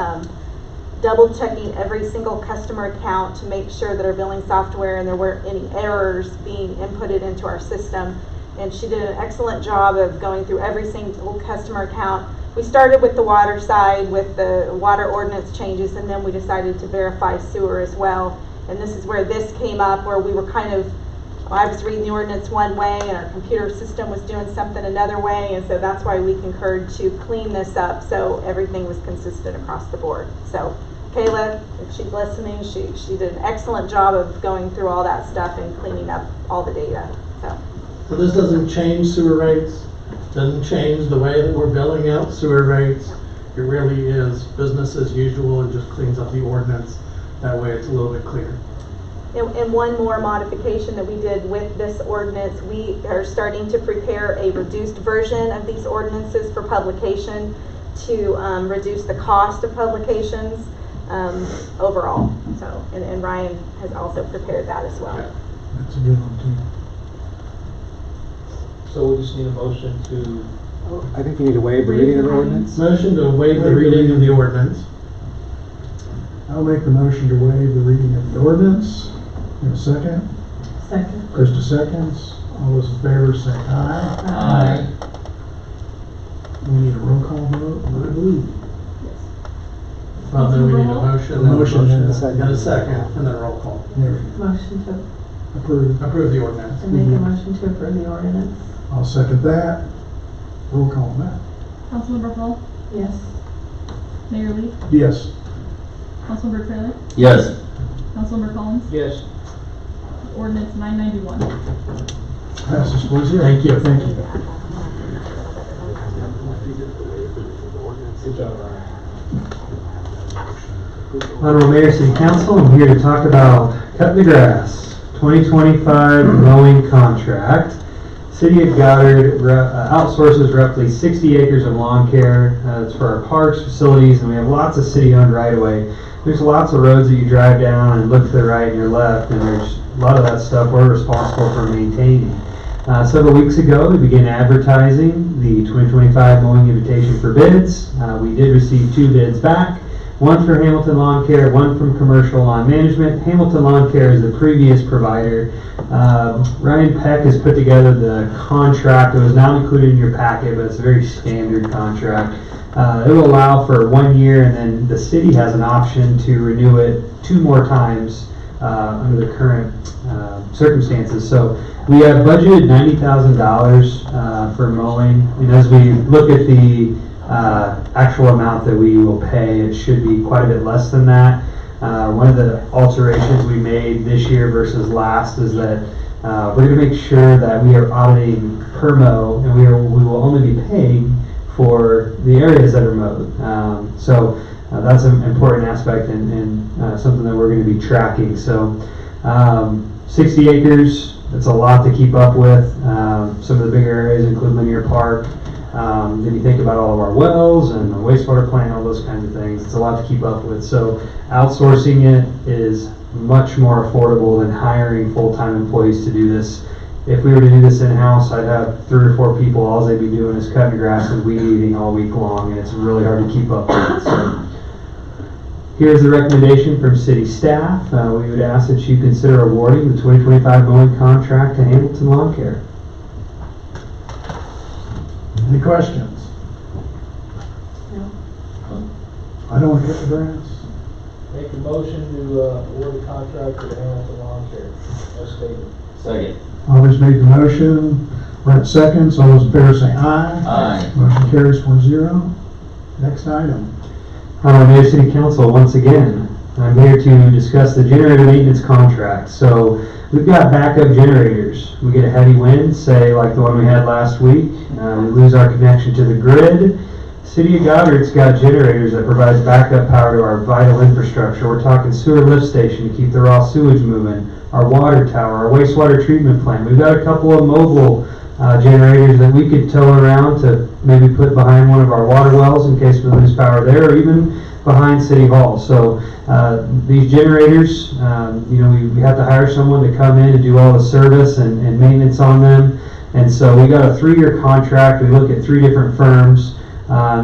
double checking every single customer account to make sure that our billing software and there weren't any errors being inputted into our system. And she did an excellent job of going through every single customer account. We started with the water side with the water ordinance changes, and then we decided to verify sewer as well. And this is where this came up, where we were kind of, I was reading the ordinance one way and our computer system was doing something another way, and so that's why we concurred to clean this up so everything was consistent across the board. So Kayla, if she's listening, she did an excellent job of going through all that stuff and cleaning up all the data. So this doesn't change sewer rates, doesn't change the way that we're billing out sewer rates. It really is business as usual and just cleans up the ordinance. That way it's a little bit clearer. And one more modification that we did with this ordinance, we are starting to prepare a reduced version of these ordinances for publication to reduce the cost of publications overall. So, and Ryan has also prepared that as well. That's a good one too. So we just need a motion to. I think you need to waive the reading of the ordinance. Motion to waive the reading of the ordinance. I'll make the motion to waive the reading of the ordinance. In a second. Second. Krista seconds. All those in favor say aye. Aye. We need a roll call vote, I believe. Well, then we need a motion. A motion and a second. And a second, and then a roll call. There we go. Motion to, Approve the ordinance. and make a motion to approve the ordinance. I'll second that. Roll call, Matt. Councilmember Hall, Yes. Mayor Lee, Yes. Councilmember Trailer, Yes. Councilmember Collins, Yes. ordinance 991. Passes 4-0. Thank you, thank you. Good job, Ryan. Honorable Mayor, City Council, I'm here to talk about cutting the grass, 2025 mowing contract. City of Goddard outsources roughly 60 acres of lawn care. It's for our parks, facilities, and we have lots of city-owned right-of-way. There's lots of roads that you drive down and look to the right and your left, and there's a lot of that stuff we're responsible for maintaining. Several weeks ago, we began advertising the 2025 mowing invitation for bids. We did receive 2 bids back. One for Hamilton Lawn Care, one from Commercial Lawn Management. Hamilton Lawn Care is the previous provider. Ryan Peck has put together the contract. It was not included in your packet, but it's a very standard contract. It will allow for 1 year, and then the city has an option to renew it 2 more times under the current circumstances. So we have budgeted $90,000 for mowing, and as we look at the actual amount that we will pay, it should be quite a bit less than that. One of the alterations we made this year versus last is that we're going to make sure that we are auditing per mow, and we will only be paying for the areas that are mowed. So that's an important aspect and something that we're going to be tracking. So 60 acres, that's a lot to keep up with. Some of the bigger areas include Linear Park. Then you think about all of our wells and the wastewater plant, all those kinds of things. It's a lot to keep up with. So outsourcing it is much more affordable than hiring full-time employees to do this. If we were to do this in-house, I'd have 3 or 4 people. All they'd be doing is cutting grass and weed eating all week long, and it's really hard to keep up with. So here's the recommendation from city staff. We would ask that you consider awarding the 2025 mowing contract to Hamilton Lawn Care. Any questions? No. I don't want to cut the grass. Make a motion to award the contract to the Hamilton Lawn Care, as stated. Second. Always made the motion. Brent seconds. All those in favor say aye. Aye. Motion carries 4-0. Next item. Mayor, City Council, once again, I'm here to discuss the generator maintenance contract. So we've got backup generators. We get a heavy wind, say like the one we had last week. We lose our connection to the grid. City of Goddard's got generators that provides backup power to our vital infrastructure. We're talking sewer lift station to keep the raw sewage moving, our water tower, our wastewater treatment plant. We've got a couple of mobile generators that we could tow around to maybe put behind one of our water wells in case we lose power there, or even behind City Hall. So these generators, we have to hire someone to come in and do all the service and maintenance on them. And so we got a 3-year contract. We look at 3 different firms.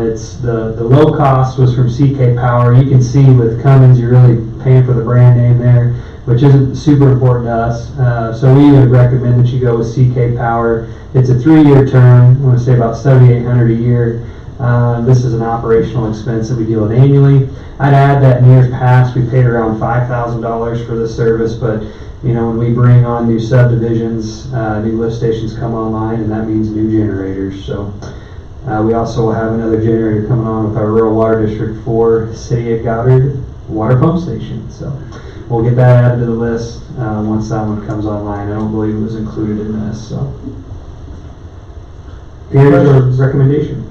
It's the low cost was from CK Power. You can see with Cummins, you're really paying for the brand name there, which isn't super important to us. So we would recommend that you go with CK Power. It's a 3-year term. I want to say about $7,800 a year. This is an operational expense that we deal with annually. I'd add that in years past, we paid around $5,000 for the service, but when we bring on new subdivisions, new lift stations come online, and that means new generators. So we also will have another generator coming on with our Rural Water District 4 City of Goddard water pump station. So we'll get that added to the list once that one comes online. I don't believe it was included in this. So here's our recommendation.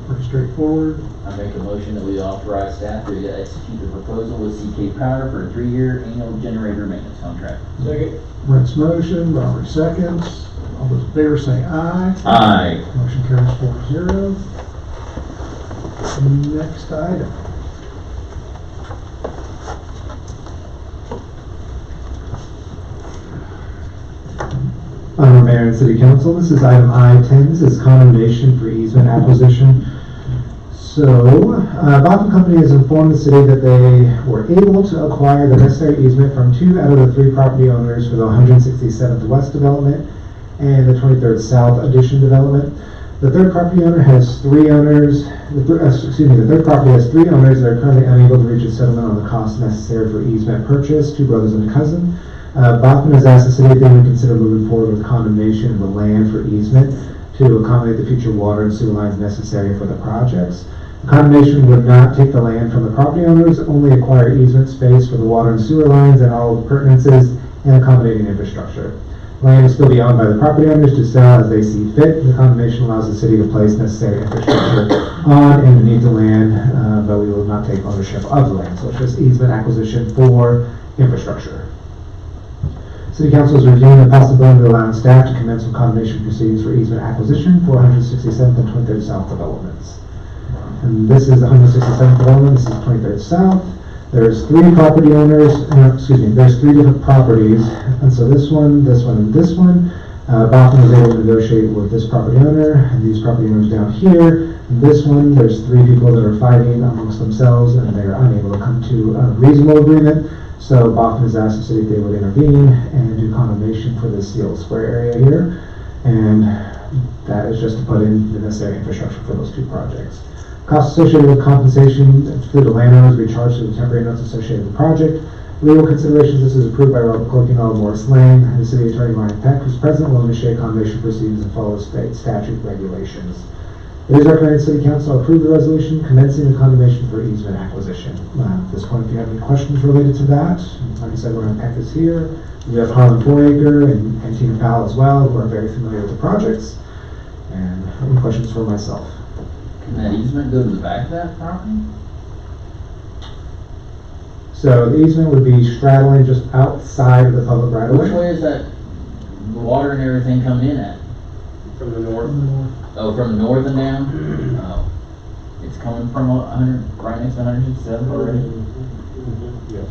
Pretty straightforward. I make a motion that we authorize staff to execute the proposal with CK Power for a 3-year annual generator maintenance contract. Second. Brent's motion, Robert seconds. All those in favor say aye. Aye. Motion carries 4-0. Next item. Honorable Mayor and City Council, this is item I-10. This is condemnation for easement acquisition. So, Botham Company has informed the city that they were able to acquire the necessary easement from 2 out of the 3 property owners for the 167th West Development and the 23rd South Addition Development. The third property owner has 3 owners. The third property has 3 owners that are currently unable to reach a settlement on the costs necessary for easement purchase, 2 brothers and a cousin. Botham has asked the city if they would consider moving forward with condemnation of the land for easement to accommodate the future water and sewer lines necessary for the projects. The condemnation would not take the land from the property owners, only acquire easement space for the water and sewer lines and all appurtenances and accommodating infrastructure. Land will still be owned by the property owners to sell as they see fit. The condemnation allows the city to place necessary infrastructure on and beneath the land, but we will not take ownership of the land. So it's just easement acquisition for infrastructure. City Council is reviewing the possibility of allowing staff to commence some condemnation proceedings for easement acquisition for 167th and 23rd South developments. And this is the 167th development, this is 23rd South. There's three property owners, there's three different properties. And so this one, and this one. Baughman was able to negotiate with this property owner and these property owners down here. And this one, there's three people that are fighting amongst themselves and they're unable to come to a reasonable agreement. So Baughman has asked the city if they would intervene and do condemnation for this Seal Square area here. And that is just to put in the necessary infrastructure for those two projects. Costs associated with compensation to the landowners will be charged to the temporary notes associated with the project. Legal considerations, this is approved by Robert Corky and Morris Lang. The city attorney Ryan Peck, who's present, will initiate condemnation proceedings and follow state statute regulations. It is recommended City Council approve the resolution commencing the condemnation for easement acquisition. At this point, if you have any questions related to that, like I said, Ryan Peck is here. We have Harlan Foraker and Tina Powell as well, who are very familiar with the projects. And any questions for myself? Can that easement go to the back of that property? So the easement would be straddling just outside of the public right of way. Which way is that the water and everything coming in at? From the north. Oh, from the north and down? Oh. It's coming from 100, right next to 167 already? Yes.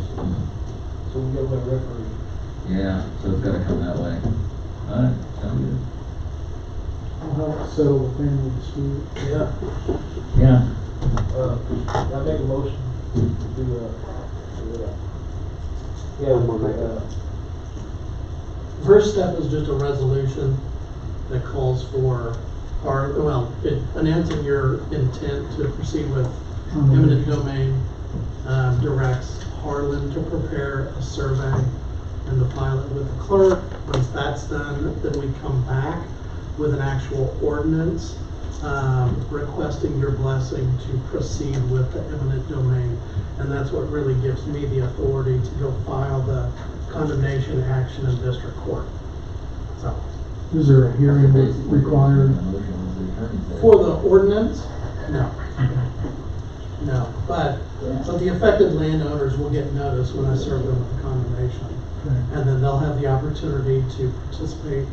So we got that referee. Yeah, so it's gotta come that way. Alright, sounds good. I'll help settle the family dispute. Yeah. Yeah. I make a motion to do First step is just a resolution that calls for, announcing your intent to proceed with eminent domain, directs Harlan to prepare a survey and to file it with the clerk. Once that's done, then we come back with an actual ordinance requesting your blessing to proceed with the eminent domain. And that's what really gives me the authority to go file the condemnation action in district court. So, Is there a hearing required? for the ordinance, no. No, but the affected landowners will get notice when I serve them with the condemnation. Okay. And then they'll have the opportunity to participate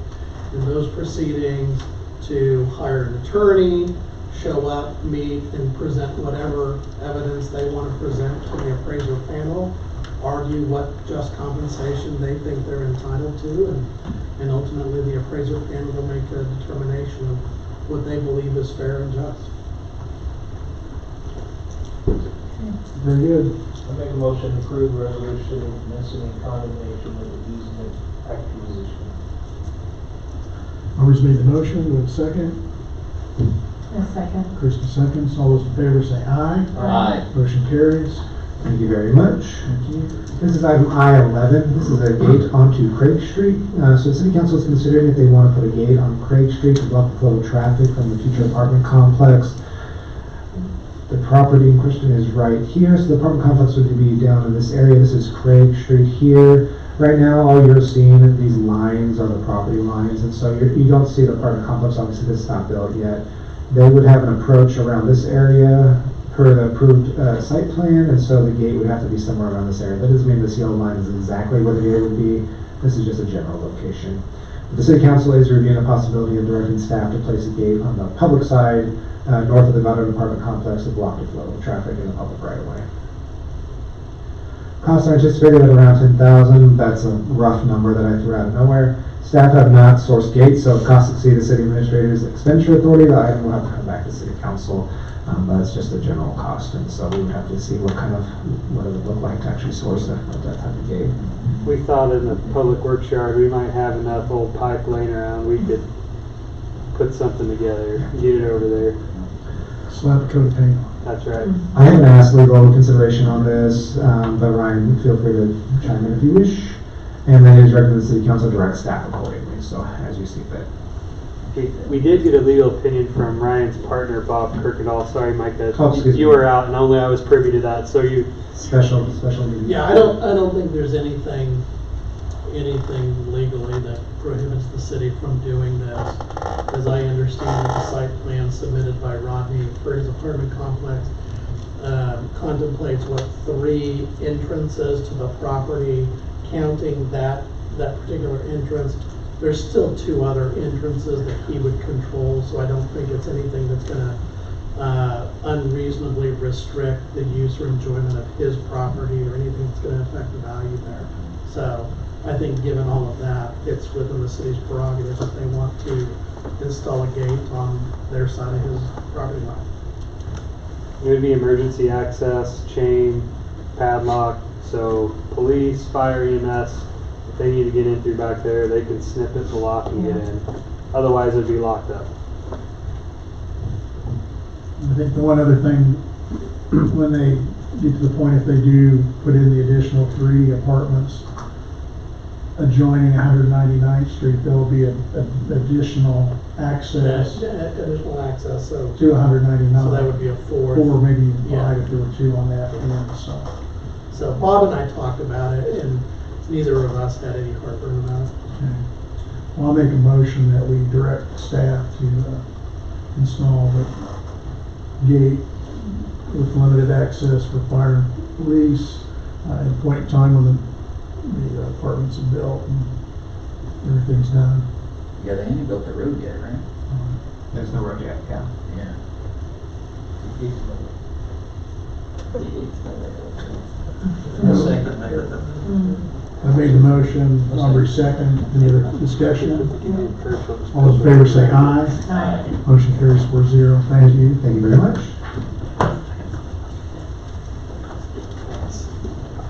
in those proceedings, to hire an attorney, show up, meet, and present whatever evidence they want to present to the appraiser panel, argue what just compensation they think they're entitled to, and ultimately the appraiser panel will make a determination of what they believe is fair and just. Very good. I make a motion to approve the resolution commencing condemnation of the easement acquisition. Robert's made the motion, do we have a second? A second. Krista seconds, all those in favor say aye. Aye. Motion carries. Thank you very much. Thank you. This is item I-11. This is a gate onto Craig Street. So the City Council is considering if they want to put a gate on Craig Street to block the flow of traffic from the future apartment complex. The property in question is right here. So the apartment complex would be down in this area. This is Craig Street here. Right now, all you're seeing in these lines are the property lines. And so you don't see the apartment complex, obviously this is not built yet. They would have an approach around this area per the approved site plan, and so the gate would have to be somewhere around this area. That doesn't mean this yellow line is exactly where the gate would be. This is just a general location. But the City Council is reviewing the possibility of directing staff to place a gate on the public side north of the Goddard apartment complex to block the flow of traffic in the public right of way. Costs are anticipated at around $10,000. That's a rough number that I threw out of nowhere. Staff have not sourced gates, so if costs exceed the city administrator's expenditure authority, the item will have to come back to City Council. But it's just a general cost, and so we would have to see what it would look like to actually source that type of gate. We thought in the public works yard, we might have enough old pipe laying around, we could put something together, get it over there. Slap a coat of paint on. That's right. I haven't asked legal consideration on this, but Ryan, feel free to chime in if you wish. And then it is recommended the City Council direct staff accordingly, so as you see fit. We did get a legal opinion from Ryan's partner, Bob Kirkendall. Sorry, Mike, that Oh, excuse me. you were out, and only I was privy to that. So you Special meeting. Yeah, I don't think there's anything anything legally that prohibits the city from doing this. As I understand it, the site plan submitted by Rodney for his apartment complex contemplates 3 entrances to the property, counting that particular entrance. There's still 2 other entrances that he would control, so I don't think it's anything that's gonna unreasonably restrict the use or enjoyment of his property or anything that's gonna affect the value there. So I think given all of that, it's within the city's prerogative if they want to install a gate on their side of his property line. It would be emergency access, chain, padlock, so police, fire, EMS, if they need to get in through back there, they can snip it, the lock, and get in. Otherwise, it'd be locked up. I think the one other thing, when they get to the point, if they do put in the additional 3 apartments adjoining 199th Street, there'll be an additional access Additional access, so. to 199. So that would be a 4th. 4, maybe even 5 Yeah. if there were 2 on that end, so. So Bob and I talked about it, and neither of us had any heartburn about it. Okay. Well, I'll make a motion that we direct staff to install the gate with limited access for fire and police at a point in time when the apartments are built and everything's done. Yeah, they ain't built the road yet, right? There's no road yet, yeah. Yeah. Second, Mayor. I made the motion, Aubrey second. Any other discussion? All those in favor say aye. Aye. Motion carries 4-0. Thank you. Thank you very much.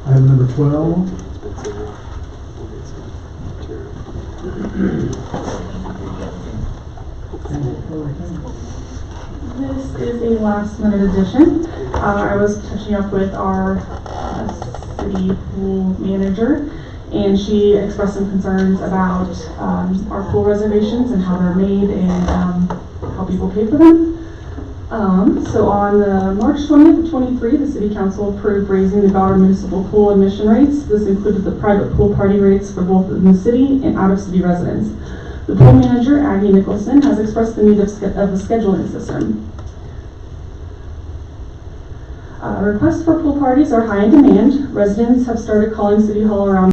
Item number 12. This is a last minute addition. I was touching up with our city pool manager, and she expressed some concerns about our pool reservations and how they're made and how people pay for them. So on March 20th of 23, the City Council approved raising the Goddard Municipal Pool admission rates. This included the private pool party rates for both in the city and out-of-city residents. The pool manager, Aggie Nicholson, has expressed the need of a scheduling system. Requests for pool parties are high in demand. Residents have started calling City Hall around